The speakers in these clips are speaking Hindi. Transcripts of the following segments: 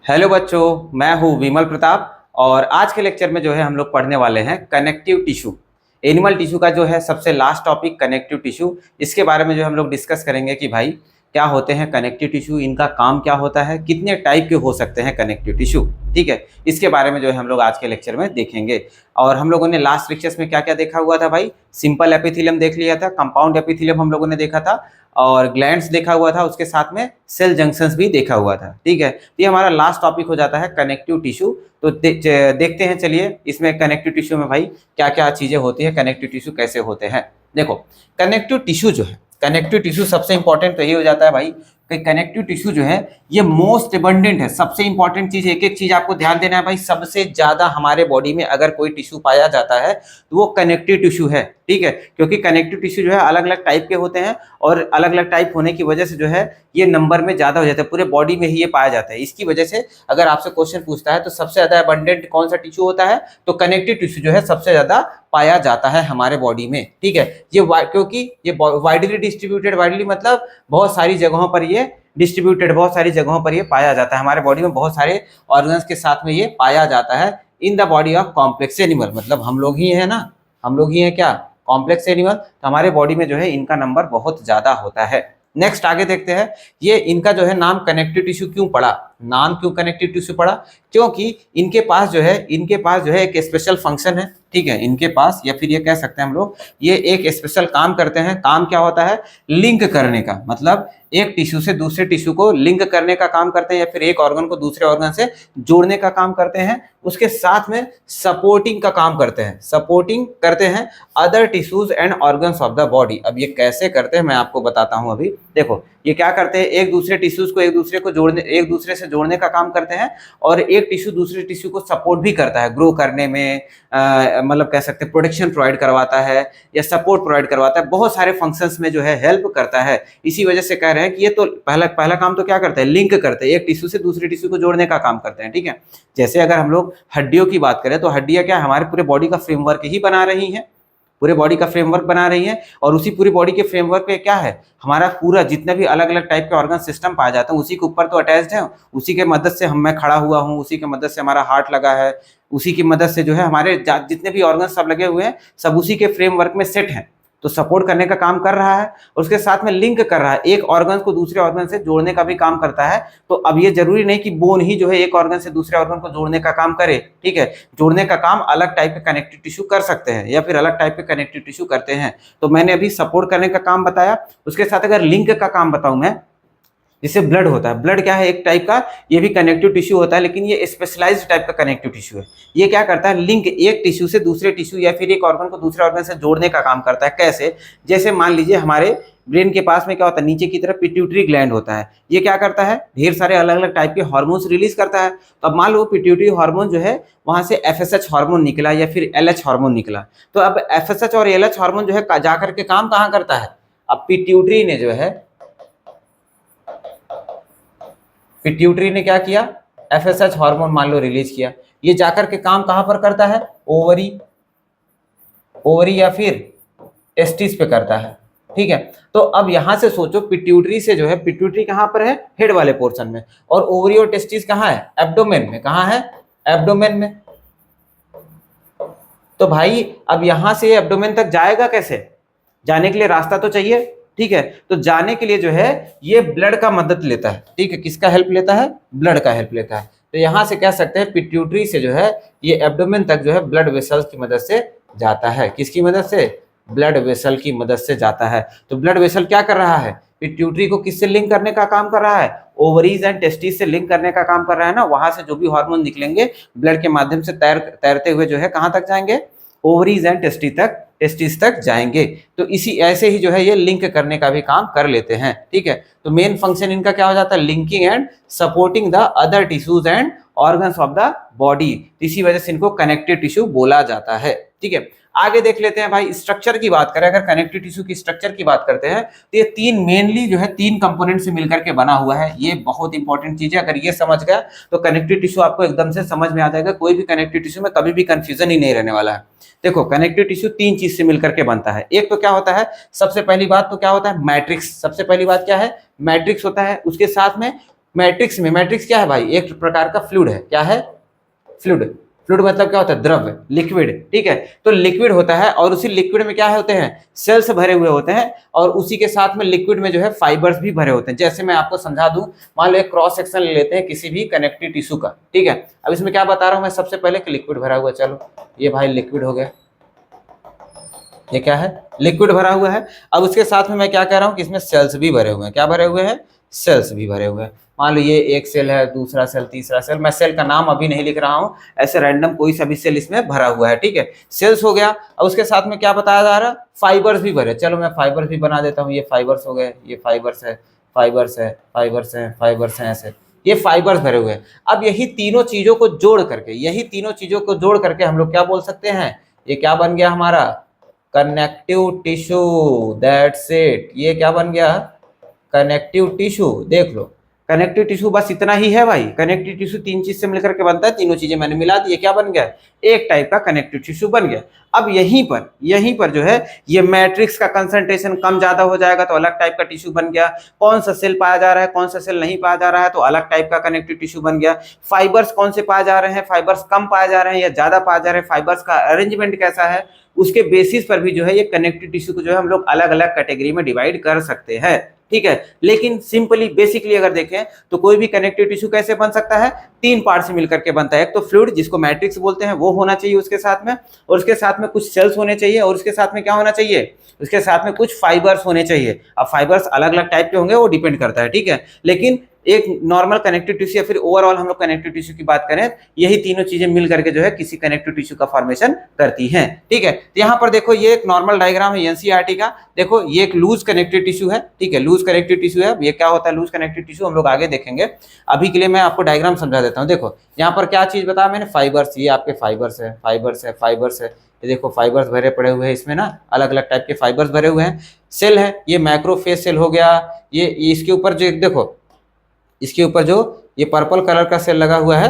हेलो बच्चों, मैं हूँ विमल प्रताप। और आज के लेक्चर में जो है हम लोग पढ़ने वाले हैं कनेक्टिव टिश्यू। एनिमल टिश्यू का जो है सबसे लास्ट टॉपिक कनेक्टिव टिश्यू, इसके बारे में जो हम लोग डिस्कस करेंगे कि भाई क्या होते हैं कनेक्टिव टिश्यू, इनका काम क्या होता है, कितने टाइप के हो सकते हैं कनेक्टिव टिश्यू। ठीक है, इसके बारे में जो है हम लोग आज के लेक्चर में देखेंगे। और हम लोगों ने लास्ट लेक्चर्स में क्या क्या देखा हुआ था भाई, सिंपल एपिथेलियम देख लिया था, कंपाउंड एपिथेलियम हम लोगों ने देखा था, और ग्लैंड्स देखा हुआ था, उसके साथ में सेल जंक्शंस भी देखा हुआ था। ठीक है, तो ये हमारा लास्ट टॉपिक हो जाता है कनेक्टिव टिश्यू। तो देखते हैं, चलिए इसमें कनेक्टिव टिश्यू में भाई क्या क्या चीजें होती है, कनेक्टिव टिश्यू कैसे होते हैं। देखो, कनेक्टिव टिश्यू जो है, कनेक्टिव टिश्यू सबसे इंपॉर्टेंट तो ये हो जाता है भाई कि कनेक्टिव टिश्यू जो है ये मोस्ट एबंडेंट है। सबसे इंपॉर्टेंट चीज, एक एक चीज आपको ध्यान देना है भाई, सबसे ज्यादा हमारे बॉडी में अगर कोई टिश्यू पाया जाता है तो वो कनेक्टिव टिश्यू है। ठीक है, क्योंकि कनेक्टिव टिश्यू जो है अलग अलग टाइप के होते हैं, और अलग अलग टाइप होने की वजह से जो है ये नंबर में ज्यादा हो जाता है, पूरे बॉडी में ही ये पाया जाता है। इसकी वजह से अगर आपसे क्वेश्चन पूछता है तो सबसे ज्यादा अबंडेंट कौन सा टिश्यू होता है, तो कनेक्टिव टिश्यू जो है सबसे ज्यादा पाया जाता है हमारे बॉडी में। ठीक है, क्योंकि ये वाइडली डिस्ट्रीब्यूटेड, वाइडली मतलब बहुत सारी जगहों पर ये डिस्ट्रीब्यूटेड, बहुत सारी जगहों पर ये पाया जाता है हमारे बॉडी में, बहुत सारे ऑर्गन्स के साथ में ये पाया जाता है in the body of complex animal. मतलब हम लोग ही है ना, हम लोग ही है क्या, कॉम्प्लेक्स एनिमल। तो हमारे बॉडी में जो है इनका नंबर बहुत ज्यादा होता है। नेक्स्ट आगे देखते हैं, ये इनका जो है नाम कनेक्टिव टिश्यू क्यों पड़ा, नाम क्यों कनेक्टिव टिश्यू पड़ा, क्योंकि इनके पास जो है एक स्पेशल फंक्शन है। ठीक है, इनके पास, या फिर ये कह सकते हैं हम लोग, ये एक स्पेशल काम करते हैं। काम क्या होता है, लिंक करने का, मतलब एक टिश्यू से दूसरे टिश्यू को लिंक करने का काम करते हैं, या फिर एक ऑर्गन को दूसरे ऑर्गन से जोड़ने का काम करते हैं। उसके साथ में सपोर्टिंग का काम करते हैं, सपोर्टिंग करते हैं other tissues and organs of the body. अब ये कैसे करते हैं मैं आपको बताता हूं अभी। देखो, ये क्या करते हैं, एक दूसरे टिश्यूज को एक दूसरे से जोड़ने का काम करते हैं, और एक टिश्यू दूसरे टिश्यू को सपोर्ट भी करता है ग्रो करने में, मतलब कह सकते हैं प्रोटेक्शन प्रोवाइड करवाता है या सपोर्ट प्रोवाइड करवाता है, बहुत सारे फंक्शंस में जो है हेल्प करता है। इसी वजह से कह रहे हैं कि ये तो पहला काम तो क्या करते हैं, लिंक करते हैं, एक टिश्यू से दूसरे टिश्यू को जोड़ने का काम करते हैं। ठीक है, जैसे अगर हम लोग हड्डियों की बात करें तो हड्डियां क्या हमारे पूरे बॉडी का फ्रेमवर्क ही बना रही हैं, पूरे बॉडी का फ्रेमवर्क बना रही है। और उसी पूरी बॉडी के फ्रेमवर्क पे क्या है, हमारा पूरा जितने भी अलग अलग टाइप के ऑर्गन सिस्टम पाया जाता है उसी के ऊपर तो अटैच्ड है। उसी के मदद से मैं खड़ा हुआ हूँ, उसी के मदद से हमारा हार्ट लगा है, उसी की मदद से जो है हमारे जितने भी ऑर्गन सब लगे हुए हैं सब उसी के फ्रेमवर्क में सेट हैं। तो सपोर्ट करने का काम कर रहा है, और उसके साथ में लिंक कर रहा है, एक ऑर्गन को दूसरे ऑर्गन से जोड़ने का भी काम करता है। तो अब ये जरूरी नहीं कि बोन ही जो है एक ऑर्गन से दूसरे ऑर्गन को जोड़ने का काम करे। ठीक है, जोड़ने का काम अलग टाइप के कनेक्टिव टिश्यू कर सकते हैं, या फिर अलग टाइप के कनेक्टिव टिश्यू करते हैं। तो मैंने अभी सपोर्ट करने का काम बताया, उसके साथ अगर लिंक का काम बताऊं मैं, जिससे ब्लड होता है, ब्लड क्या है एक टाइप का, ये भी कनेक्टिव टिश्यू होता है, लेकिन ये स्पेशलाइज्ड टाइप का कनेक्टिव टिश्यू है। ये क्या करता है, लिंक एक टिश्यू से दूसरे टिश्यू या फिर एक ऑर्गन को दूसरे ऑर्गन से जोड़ने का काम करता है। कैसे, जैसे मान लीजिए हमारे ब्रेन के पास में क्या होता है, नीचे की तरफ पिट्यूटरी ग्लैंड होता है। ये क्या करता है, ढेर सारे अलग अलग टाइप के हार्मोन्स रिलीज करता है। तो अब मान लो पिट्यूटरी हार्मोन जो है वहां से एफएसएच हार्मोन निकला या फिर एलएच हार्मोन निकला। तो अब एफएसएच और एलएच हार्मोन जो है जाकर के काम कहाँ करता है, अब पिट्यूटरी ने जो है, पिट्यूटरी ने क्या किया, एफएसएच हार्मोन मान लो रिलीज किया। ये जाकर के काम कहां पर करता है, ओवरी, ओवरी या फिर टेस्टिस पे करता है। ठीक है, तो अब यहां से सोचो, पिट्यूटरी से जो है, पिट्यूटरी कहां पर है, हेड वाले पोर्शन में, और ओवरी और टेस्टिस कहां है, एब्डोमेन में। कहां है, एब्डोमेन में। तो भाई अब यहां से एब्डोमेन तक जाएगा कैसे, जाने के लिए रास्ता तो चाहिए। ठीक है, तो जाने के लिए जो है ये ब्लड का मदद लेता है। ठीक है, किसका हेल्प लेता है, ब्लड का हेल्प लेता है। तो यहां से कह सकते हैं पिट्यूटरी से जो है ये एब्डोमेन तक जो है ब्लड वेसल्स की मदद से जाता है। किसकी मदद से, ब्लड वेसल की मदद से जाता है। तो ब्लड वेसल क्या कर रहा है, पिट्यूटरी को किससे लिंक करने का काम कर रहा है, ओवरीज एंड टेस्टिस से लिंक करने का काम कर रहा है ना। वहां से जो भी हार्मोन निकलेंगे ब्लड के माध्यम से तैरते हुए जो है कहां तक जाएंगे, ओवरीज एंड टेस्टिस तक जाएंगे। तो इसी ऐसे ही जो है ये लिंक करने का भी काम कर लेते हैं। ठीक है, तो मेन फंक्शन इनका क्या हो जाता है, linking and supporting the other tissues and organs of the body. इसी वजह से इनको कनेक्टिव टिश्यू बोला जाता है। ठीक है, आगे देख लेते हैं भाई, स्ट्रक्चर की बात करें, अगर कनेक्टिव टिश्यू की स्ट्रक्चर की बात करते हैं तो ये तीन मेनली जो है तीन कंपोनेंट से मिलकर के बना हुआ है। ये बहुत इंपॉर्टेंट चीज है, अगर ये समझ गया तो कनेक्टिव टिश्यू आपको एकदम से समझ में आ जाएगा। कोई भी कनेक्टिव टिश्यू में कभी भी कंफ्यूजन ही नहीं रहने वाला है। देखो, कनेक्टिव टिश्यू तीन चीज से मिलकर के बनता है। एक तो क्या होता है, सबसे पहली बात तो क्या होता है, मैट्रिक्स। सबसे पहली बात क्या है, मैट्रिक्स होता है। उसके साथ में मैट्रिक्स में, मैट्रिक्स क्या है भाई, एक प्रकार का फ्लूइड है। क्या है? फ्लूइड। फ्लूइड मतलब क्या होता है? द्रव, लिक्विड। ठीक है, तो लिक्विड होता है और उसी लिक्विड में क्या होते हैं? सेल्स भरे हुए होते हैं और उसी के साथ में लिक्विड में जो है फाइबर्स भी भरे होते हैं। जैसे मैं आपको समझा दूं, मान लो एक क्रॉस सेक्शन ले लेते हैं किसी भी कनेक्टिव टिश्यू का। ठीक है, अब इसमें क्या बता रहा हूं मैं सबसे पहले कि लिक्विड भरा हुआ है। चलो ये भाई लिक्विड हो गया, ये क्या है? लिक्विड भरा हुआ है। अब उसके साथ में मैं क्या कह रहा हूं कि इसमें सेल्स भी भरे हुए हैं। क्या भरे हुए हैं? सेल्स भी भरे हुए हैं। मान लो ये एक सेल है, दूसरा सेल, तीसरा सेल, मैं सेल का नाम अभी नहीं लिख रहा हूं, ऐसे रैंडम कोई सा भी सेल इसमें भरा हुआ है। ठीक है, सेल्स हो गया। अब उसके साथ में क्या बताया जा रहा है? फाइबर्स भी भरे। चलो मैं फाइबर्स भी बना देता हूँ, ये फाइबर्स हो गए, ये फाइबर्स है, फाइबर्स है, फाइबर्स है, फाइबर्स है, ऐसे ये फाइबर्स भरे हुए हैं। अब यही तीनों चीजों को जोड़ करके, यही तीनों चीजों को जोड़ करके हम लोग क्या बोल सकते हैं? ये क्या बन गया हमारा? Connective tissue. दैट्स इट, ये क्या बन गया? Connective tissue. देख लो, कनेक्टिव टिश्यू बस इतना ही है भाई। कनेक्टिव टिश्यू तीन चीज से मिलकर के बनता है, तीनों चीजें मैंने मिला दी, क्या बन गया? एक टाइप का कनेक्टिव टिश्यू बन गया। अब यहीं पर जो है ये मैट्रिक्स का कंसंट्रेशन कम ज्यादा हो जाएगा तो अलग टाइप का टिश्यू बन गया। कौन सा सेल पाया जा रहा है, कौन सा सेल नहीं पाया जा रहा है, तो अलग टाइप का कनेक्टिव टिश्यू बन गया। फाइबर्स कौन से पाए जा रहे हैं, फाइबर्स कम पाए जा रहे हैं या ज्यादा पाए जा रहे हैं, फाइबर्स का अरेंजमेंट कैसा है, उसके बेसिस पर भी जो है ये कनेक्टिव टिश्यू को जो है हम लोग अलग अलग कैटेगरी में डिवाइड कर सकते हैं। ठीक है, लेकिन सिंपली बेसिकली अगर देखें तो कोई भी कनेक्टिव टिश्यू कैसे बन सकता है? तीन पार्ट से मिलकर के बनता है। एक तो फ्लूइड जिसको मैट्रिक्स बोलते हैं वो होना चाहिए उसके साथ में, और उसके साथ में कुछ सेल्स होने चाहिए, और उसके साथ में क्या होना चाहिए? उसके साथ में कुछ फाइबर्स होने चाहिए। अब फाइबर्स अलग अलग टाइप के होंगे, वो डिपेंड करता है। ठीक है, लेकिन एक नॉर्मल कनेक्टिव टिश्यू या फिर ओवरऑल हम लोग कनेक्टिव टिश्यू की बात करें, यही तीनों चीजें मिल करके जो है किसी कनेक्टिव टिश्यू का फॉर्मेशन करती हैं। ठीक है, तो यहाँ पर देखो ये एक नॉर्मल डायग्राम है एनसीईआरटी का। देखो ये एक लूज कनेक्टिव टिश्यू है। ठीक है, लूज कनेक्टिव टिश्यू है। ये क्या होता है लूज कनेक्टिव टिश्यू, हम लोग आगे देखेंगे। अभी के लिए मैं आपको डायग्राम समझा देता हूँ। देखो यहाँ पर क्या चीज बताया मैंने? फाइबर्स, ये आपके फाइबर्स है, फाइबर्स है, फाइबर्स है। ये देखो फाइबर्स भरे पड़े हुए हैं इसमें ना, अलग अलग टाइप के फाइबर्स भरे हुए हैं। सेल है, ये मैक्रोफेज सेल हो गया। ये इसके ऊपर जो देखो, इसके ऊपर जो ये पर्पल कलर का सेल लगा हुआ है,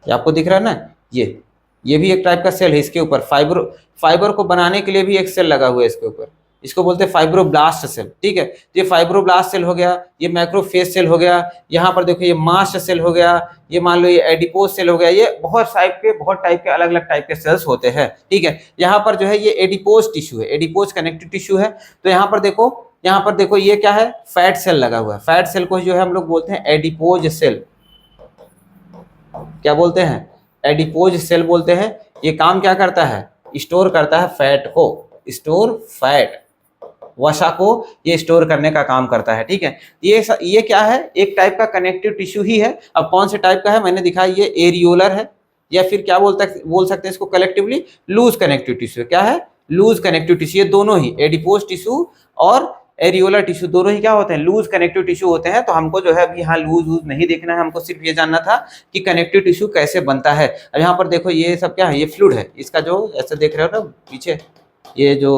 ये आपको दिख रहा है ना, ये भी एक टाइप का सेल है। इसके ऊपर फाइबर को बनाने के लिए भी एक सेल लगा हुआ है इसके ऊपर, इसको बोलते हैं फाइब्रोब्लास्ट सेल। ठीक है, तो ये फाइब्रोब्लास्ट सेल हो गया, ये मैक्रोफेज सेल हो गया, यहाँ पर देखो ये मास्ट सेल हो गया, ये मान लो ये एडिपोज सेल हो गया। ये बहुत टाइप के अलग अलग टाइप के सेल्स होते हैं। ठीक है, यहाँ पर जो है ये एडिपोज टिश्यू है, एडिपोज कनेक्टिव टिश्यू है। तो यहाँ पर देखो ये क्या है? फैट सेल लगा हुआ है। फैट सेल को जो है हम लोग बोलते हैं एडिपोज सेल। क्या बोलते हैं? एडिपोज सेल बोलते हैं। ये काम क्या करता है? स्टोर करता है फैट को, स्टोर फैट, वसा को ये स्टोर करने का काम करता है। ठीक है, ये क्या है? एक टाइप का कनेक्टिव टिश्यू ही है। अब कौन से टाइप का है मैंने दिखाया, ये एरियोलर है, या फिर क्या बोल सकते हैं इसको कलेक्टिवली लूज कनेक्टिव टिश्यू। क्या है? Loose connective tissue. ये दोनों ही एडिपोज टिश्यू और एरियोलर टिश्यू दोनों ही क्या होते हैं? लूज कनेक्टिव टिश्यू होते हैं। तो हमको जो है अभी यहाँ लूज नहीं देखना है, हमको सिर्फ ये जानना था कि कनेक्टिव टिश्यू कैसे बनता है। अब यहाँ पर देखो ये सब क्या है? ये फ्लूइड है। इसका जो ऐसे देख रहे हो ना पीछे, ये जो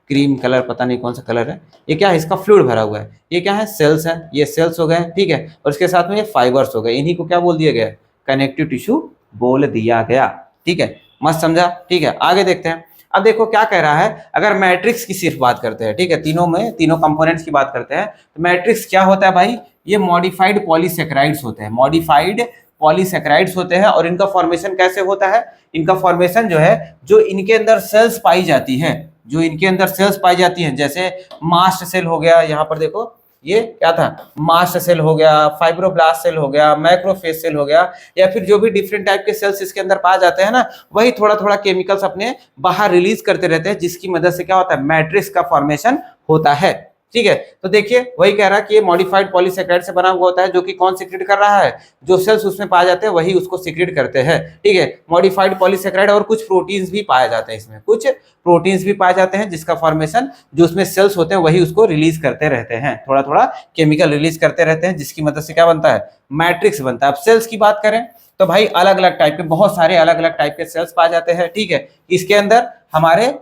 क्रीम कलर, पता नहीं कौन सा कलर है, ये क्या है? इसका फ्लूइड भरा हुआ है। ये क्या है? सेल्स है। ये सेल्स हो गए। ठीक है, और इसके साथ में ये फाइबर्स हो गए। इन्हीं को क्या बोल दिया गया? कनेक्टिव टिश्यू बोल दिया गया। ठीक है, मस्त समझा? ठीक है, आगे देखते हैं। अब देखो क्या कह रहा है, अगर मैट्रिक्स की सिर्फ बात करते हैं, ठीक है, तीनों कंपोनेंट्स की बात करते हैं, तो मैट्रिक्स क्या होता है भाई? ये मॉडिफाइड पॉलीसेकेराइड्स होते हैं, मॉडिफाइड पॉलीसेकेराइड्स होते हैं। और इनका फॉर्मेशन कैसे होता है? इनका फॉर्मेशन जो है, जो इनके अंदर सेल्स पाई जाती है, जो इनके अंदर सेल्स पाई जाती हैं, जैसे मास्ट सेल हो गया, यहाँ पर देखो ये क्या था? मास्ट सेल हो गया, फाइब्रोब्लास्ट सेल हो गया, मैक्रोफेज सेल हो गया, या फिर जो भी डिफरेंट टाइप के सेल्स इसके अंदर पाए जाते हैं ना, वही थोड़ा थोड़ा केमिकल्स अपने बाहर रिलीज करते रहते हैं, जिसकी मदद से क्या होता है? मैट्रिक्स का फॉर्मेशन होता है। ठीक है, तो देखिए वही कह रहा है कि ये मॉडिफाइड पॉलीसेकेराइड से बना हुआ होता है, जो कि कौन सीक्रेट कर रहा है? जो सेल्स उसमें पाए जाते हैं वही उसको सीक्रेट करते हैं। ठीक है, मॉडिफाइड पॉलीसेकेराइड, और कुछ प्रोटीन्स भी पाए जाते हैं इसमें, कुछ प्रोटीन्स भी पाए जाते हैं, जिसका फॉर्मेशन जो उसमें सेल्स होते हैं वही उसको रिलीज करते रहते हैं, थोड़ा थोड़ा केमिकल रिलीज करते रहते हैं, जिसकी मदद से क्या बनता है? मैट्रिक्स बनता है। अब सेल्स की बात करें तो भाई अलग अलग टाइप के, बहुत सारे अलग अलग टाइप के सेल्स पाए जाते हैं। ठीक है, इसके अंदर हमारे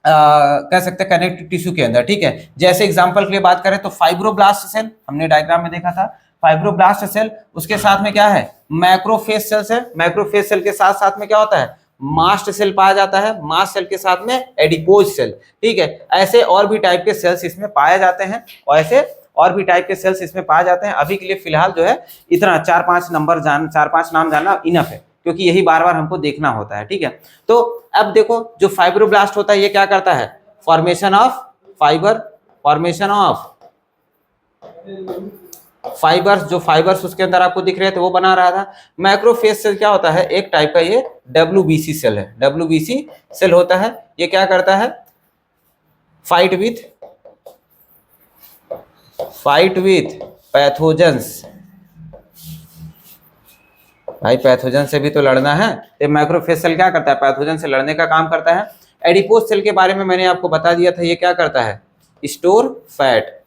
कह सकते हैं कनेक्टिव टिश्यू के अंदर। ठीक है, जैसे एग्जांपल के लिए बात करें तो फाइब्रोब्लास्ट सेल हमने डायग्राम में देखा था, फाइब्रोब्लास्ट सेल, उसके साथ में क्या है? मैक्रोफेज सेल्स है। मैक्रोफेज सेल के साथ साथ में क्या होता है? मास्ट सेल पाया जाता है, मास्ट सेल के साथ में एडिपोज सेल। ठीक है, ऐसे और भी टाइप के सेल्स इसमें पाए जाते हैं, और ऐसे और भी टाइप के सेल्स इसमें पाए जाते हैं। अभी के लिए फिलहाल जो है इतना 4-5 नाम जानना इनफ है, क्योंकि यही बार बार हमको देखना होता है, ठीक है। तो अब देखो जो फाइब्रोब्लास्ट होता है ये क्या करता है, फॉर्मेशन ऑफ फाइबर्स, जो फाइबर्स उसके अंदर आपको दिख रहे थे वो बना रहा था। मैक्रोफेज सेल क्या होता है, एक टाइप का ये WBC सेल है, WBC सेल होता है। ये क्या करता है, फाइट विथ पैथोजेंस, भाई पैथोजन से भी तो लड़ना है। तो मैक्रोफेज सेल क्या करता है, पैथोजन से लड़ने का काम करता है। एडिपोज सेल के बारे में मैंने आपको बता दिया था, ये क्या करता है, स्टोर फैट,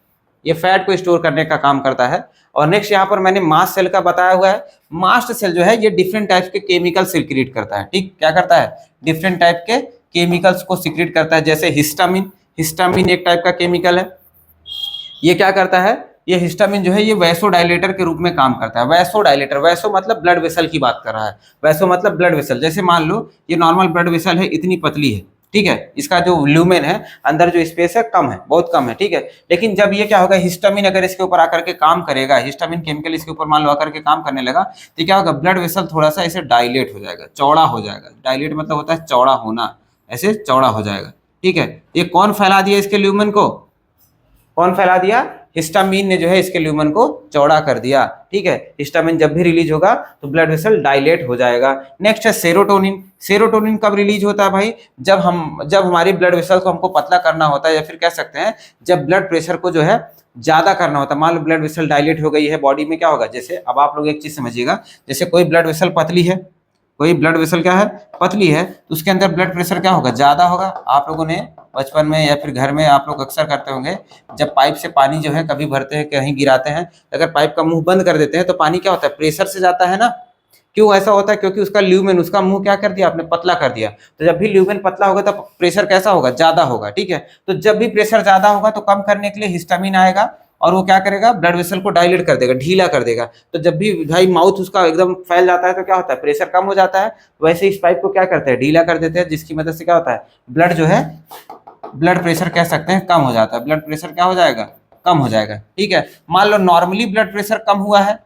ये फैट को स्टोर करने का काम करता है। और नेक्स्ट यहाँ पर मैंने मास्ट सेल का बताया हुआ है। मास्ट सेल जो है ये डिफरेंट टाइप के केमिकल सिक्रीट करता है, ठीक, क्या करता है, डिफरेंट टाइप के केमिकल्स को सिक्रीट करता है। जैसे हिस्टामिन एक टाइप का केमिकल है। ये क्या करता है, ये हिस्टामिन जो है ये वैसोडाइलेटर के रूप में काम करता है। वैसोडाइलेटर, वैसो मतलब ब्लड वेसल की बात कर रहा है, वैसो मतलब ब्लड वेसल। जैसे मान लो ये नॉर्मल ब्लड वेसल है, इतनी पतली है, ठीक है, इसका जो ल्यूमेन है अंदर जो स्पेस है कम है, बहुत कम है, ठीक है। लेकिन जब ये क्या होगा, हिस्टामिन अगर इसके ऊपर आकर के काम करेगा, हिस्टामिन केमिकल इसके ऊपर मान लो आकर के काम करने लगा, तो क्या होगा, ब्लड वेसल थोड़ा सा ऐसे डायलेट हो जाएगा, चौड़ा हो जाएगा। डायलेट मतलब होता है चौड़ा होना, ऐसे चौड़ा हो जाएगा, ठीक है। ये कौन फैला दिया इसके ल्यूमेन को, कौन फैला दिया, हिस्टामिन ने जो है इसके ल्यूमेन को चौड़ा कर दिया, ठीक है। हिस्टामिन जब भी रिलीज होगा तो ब्लड वेसल डायलेट हो जाएगा। नेक्स्ट है सेरोटोनिन। सेरोटोनिन कब रिलीज होता है भाई, जब हमारी ब्लड वेसल को हमको पतला करना होता है, या फिर कह सकते हैं जब ब्लड प्रेशर को जो है ज्यादा करना होता है। मान लो ब्लड वेसल डायलेट हो गई है बॉडी में, क्या होगा, जैसे अब आप लोग एक चीज समझिएगा, जैसे कोई ब्लड वेसल पतली है, कोई ब्लड वेसल क्या है, पतली है, तो उसके अंदर ब्लड प्रेशर क्या होगा, ज्यादा होगा। आप लोगों ने बचपन में या फिर घर में आप लोग अक्सर करते होंगे, जब पाइप से पानी जो है कभी भरते हैं, कहीं गिराते हैं, अगर पाइप का मुंह बंद कर देते हैं तो पानी क्या होता है, प्रेशर से जाता है ना। क्यों ऐसा होता है, क्योंकि उसका ल्यूमेन, उसका मुंह क्या कर दिया आपने, पतला कर दिया। तो जब भी ल्यूमेन पतला होगा तब प्रेशर कैसा होगा, ज्यादा होगा, ठीक है। तो जब भी प्रेशर ज्यादा होगा तो कम करने के लिए हिस्टामिन आएगा और वो क्या करेगा, ब्लड वेसल को डायलेट कर देगा, ढीला कर देगा। तो जब भी भाई माउथ उसका एकदम फैल जाता है तो क्या होता है, प्रेशर कम हो जाता है। वैसे इस पाइप को क्या करते हैं, ढीला कर देते हैं, जिसकी मदद से क्या होता है, ब्लड जो है, ब्लड प्रेशर कह सकते हैं कम हो जाता है। ब्लड प्रेशर क्या हो जाएगा, कम हो जाएगा, ठीक है। मान लो नॉर्मली ब्लड प्रेशर कम हुआ है,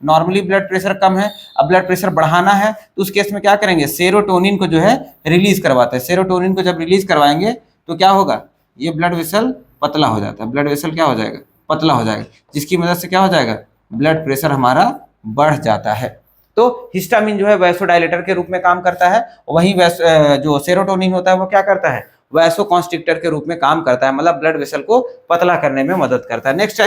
नॉर्मली ब्लड प्रेशर कम है, अब ब्लड प्रेशर बढ़ाना है, तो उस केस में क्या करेंगे, सेरोटोनिन को जो है रिलीज करवाते हैं। सेरोटोनिन को जब रिलीज करवाएंगे तो क्या होगा, ये ब्लड वेसल पतला हो जाता है, ब्लड वेसल क्या हो जाएगा, पतला हो जाएगा, जिसकी मदद से क्या हो जाएगा, ब्लड प्रेशर हमारा बढ़ जाता है। तो हिस्टामिन जो है वैसोडाइलेटर के रूप में काम करता है, वहीं जो सेरोटोनिन होता है वो क्या करता है, वैसो कॉन्स्ट्रिक्टर के रूप में काम करता है, मतलब ब्लड वेसल को पतला करने में मदद करता है। नेक्स्ट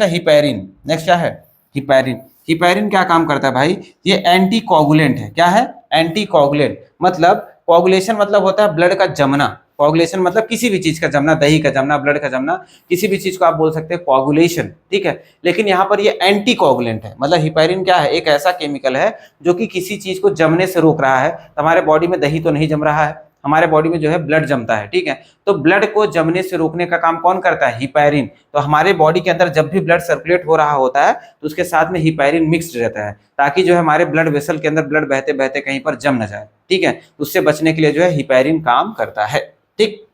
है हिपैरिन। नेक्स्ट क्या है, हिपैरिन। हिपैरिन क्या काम करता है भाई, ये एंटी कोगुलेंट है। क्या है, एंटी कोगुलेंट, मतलब कोगुलेशन मतलब होता है ब्लड का जमना। कोगुलेशन मतलब किसी भी चीज का जमना, दही का जमना, ब्लड का जमना, किसी भी चीज को आप बोल सकते हैं कोगुलेशन, ठीक है। लेकिन यहाँ पर ये एंटी कोगुलेंट है, मतलब हिपैरिन क्या है, एक ऐसा केमिकल है जो कि किसी चीज को जमने से रोक रहा है। हमारे बॉडी में दही तो नहीं जम रहा है, हमारे बॉडी में जो है ब्लड जमता है, ठीक है। तो ब्लड को जमने से रोकने का काम कौन करता है, हिपैरिन। तो हमारे बॉडी के अंदर जब भी ब्लड सर्कुलेट हो रहा होता है तो उसके साथ में हिपैरिन मिक्स्ड रहता है, ताकि जो है हमारे ब्लड वेसल के अंदर ब्लड बहते बहते कहीं पर जम न जाए, ठीक है। उससे बचने के लिए जो है हिपैरिन काम करता है, ठीक।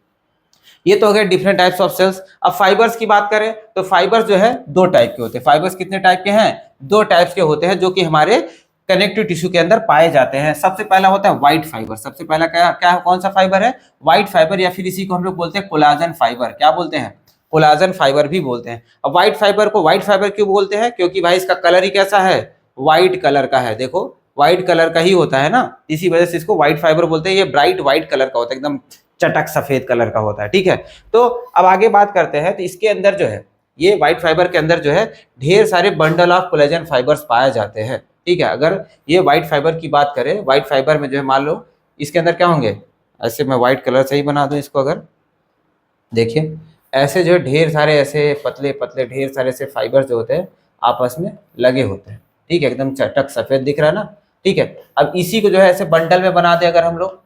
ये तो हो गए डिफरेंट टाइप्स ऑफ सेल्स। अब फाइबर्स की बात करें तो फाइबर्स जो है दो टाइप के होते हैं। फाइबर्स कितने टाइप के हैं, दो टाइप्स के होते हैं, जो कि हमारे कनेक्टिव टिश्यू के अंदर पाए जाते हैं। सबसे पहला होता है व्हाइट फाइबर। सबसे पहला क्या कौन सा फाइबर है, व्हाइट फाइबर, या फिर इसी को हम लोग बोलते हैं कोलाजन फाइबर। क्या बोलते हैं, कोलाजन फाइबर भी बोलते हैं। अब व्हाइट फाइबर को व्हाइट फाइबर क्यों बोलते हैं, क्योंकि भाई इसका कलर ही कैसा है, व्हाइट कलर का है। देखो व्हाइट कलर का ही होता है ना, इसी वजह से इसको व्हाइट फाइबर बोलते हैं। ये ब्राइट व्हाइट कलर का होता है, एकदम चटक सफेद कलर का होता है, ठीक है। तो अब आगे बात करते हैं, तो इसके अंदर जो है, ये व्हाइट फाइबर के अंदर जो है ढेर सारे बंडल ऑफ कोलेजन फाइबर्स पाए जाते हैं, ठीक है। अगर ये व्हाइट फाइबर की बात करें, व्हाइट फाइबर में जो है मान लो इसके अंदर क्या होंगे, ऐसे मैं व्हाइट कलर से ही बना दूं इसको, अगर देखिए ऐसे जो है ढेर सारे ऐसे पतले पतले ढेर सारे ऐसे फाइबर जो होते हैं आपस में लगे होते हैं, ठीक है, एकदम चटक सफेद दिख रहा है ना, ठीक है। अब इसी को जो है ऐसे बंडल में बना दे अगर हम लोग,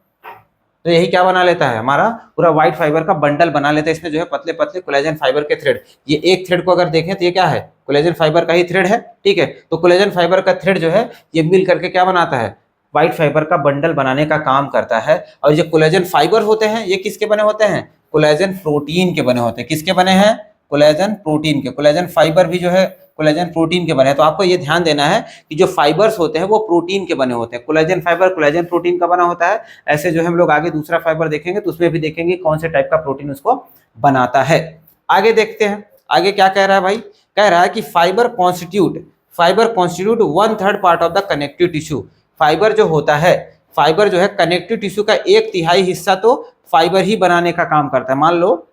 तो यही क्या बना लेता है, हमारा पूरा व्हाइट फाइबर का बंडल बना लेता है। इसमें जो है पतले पतले कोलेजन फाइबर के थ्रेड, ये एक थ्रेड को अगर देखें तो ये क्या है, कोलेजन फाइबर का ही थ्रेड है, ठीक है। तो कोलेजन फाइबर का थ्रेड जो है ये मिल करके क्या बनाता है, व्हाइट फाइबर का बंडल बनाने का काम करता है। और ये कोलेजन फाइबर होते हैं ये किसके बने होते हैं, कोलेजन प्रोटीन के बने होते हैं। किसके बने हैं, कोलेजन प्रोटीन के, कोलेजन फाइबर भी जो है कोलेजन प्रोटीन के बने हैं। तो आपको ये ध्यान देना है कि जो फाइबर्स होते हैं वो प्रोटीन के बने होते हैं। कोलेजन फाइबर कोलेजन प्रोटीन का बना होता है। ऐसे जो हम लोग आगे दूसरा फाइबर देखेंगे तो उसमें भी देखेंगे कौन से टाइप का प्रोटीन उसको बनाता है। आगे देखते हैं, आगे क्या कह रहा है भाई, कह रहा है कि fibre constitute 1/3 part of the connective tissue. Fibre जो होता है, फाइबर जो है कनेक्टिव टिश्यू का 1/3 हिस्सा तो फाइबर ही बनाने का काम करता है। मान लो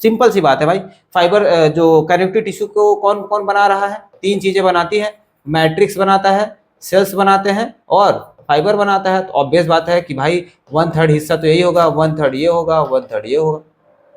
सिंपल सी बात है भाई, फाइबर जो कनेक्टिव टिश्यू को कौन कौन बना रहा है, 3 चीजें बनाती है, मैट्रिक्स बनाता है, सेल्स बनाते हैं और फाइबर बनाता है। तो ऑब्वियस बात है कि भाई 1/3 हिस्सा तो यही होगा, 1/3 ये होगा, 1/3 ये होगा,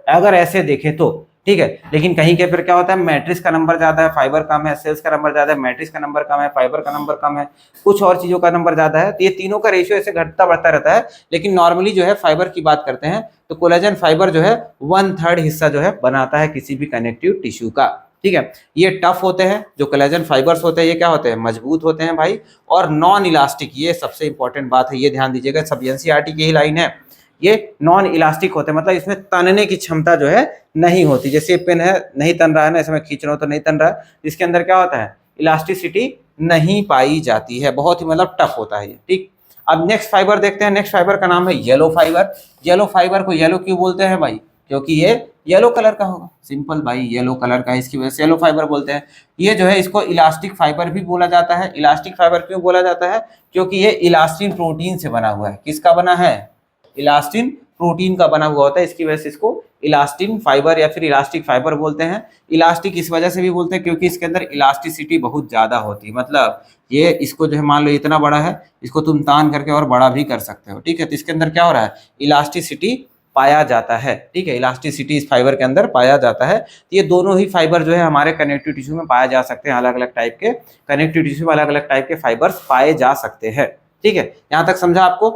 अगर ऐसे देखें तो ठीक है। लेकिन कहीं के फिर क्या होता है, मैट्रिक्स का नंबर ज्यादा है, फाइबर कम है, सेल्स का नंबर ज्यादा है, मैट्रिक्स का नंबर कम है, फाइबर का नंबर कम है, कुछ और चीजों का नंबर ज्यादा है। तो ये तीनों का रेशियो ऐसे घटता बढ़ता रहता है। लेकिन नॉर्मली जो है फाइबर की बात करते हैं तो कोलेजन फाइबर जो है 1/3 हिस्सा जो है बनाता है किसी भी कनेक्टिव टिश्यू का। ठीक है, ये टफ होते हैं, जो कोलेजन फाइबर्स होते हैं ये क्या होते हैं, मजबूत होते हैं भाई, और नॉन इलास्टिक। ये सबसे इंपॉर्टेंट बात है, ये ध्यान दीजिएगा, सब एनसीईआरटी की ही लाइन है। ये नॉन इलास्टिक होते हैं, मतलब इसमें तनने की क्षमता जो है नहीं होती। जैसे पेन है, नहीं तन रहा है ना, ऐसे मैं खींच रहा हूं तो नहीं तन रहा है, इसके अंदर क्या होता है, इलास्टिसिटी नहीं पाई जाती है, बहुत ही मतलब टफ होता है ये। ठीक, अब नेक्स्ट फाइबर देखते हैं। नेक्स्ट फाइबर का नाम है येलो फाइबर। येलो फाइबर को येलो क्यों बोलते हैं भाई, क्योंकि ये येलो कलर का होगा, सिंपल भाई, येलो कलर का, इसकी वजह से येलो फाइबर बोलते हैं। ये जो है इसको इलास्टिक फाइबर भी बोला जाता है। इलास्टिक फाइबर क्यों बोला जाता है, क्योंकि ये इलास्टिन प्रोटीन से बना हुआ है। किसका बना है, इलास्टिन प्रोटीन का बना हुआ होता है, इसकी वजह से इसको इलास्टिन फाइबर या फिर इलास्टिक फाइबर बोलते हैं। इलास्टिक इस वजह से भी बोलते हैं क्योंकि इसके अंदर इलास्टिसिटी बहुत ज्यादा होती है, मतलब ये इसको जो है मान लो इतना बड़ा है, इसको तुम तान करके और बड़ा भी कर सकते हो। ठीक है, तो इसके अंदर क्या हो रहा है, इलास्टिसिटी पाया जाता है। ठीक है, इलास्टिसिटी इस फाइबर के अंदर पाया जाता है। तो ये दोनों ही फाइबर जो है हमारे कनेक्टिव टिश्यू में पाए जा सकते हैं। अलग अलग टाइप के कनेक्टिव टिश्यू में अलग अलग टाइप के फाइबर्स पाए जा सकते हैं। ठीक है, यहाँ तक समझा आपको।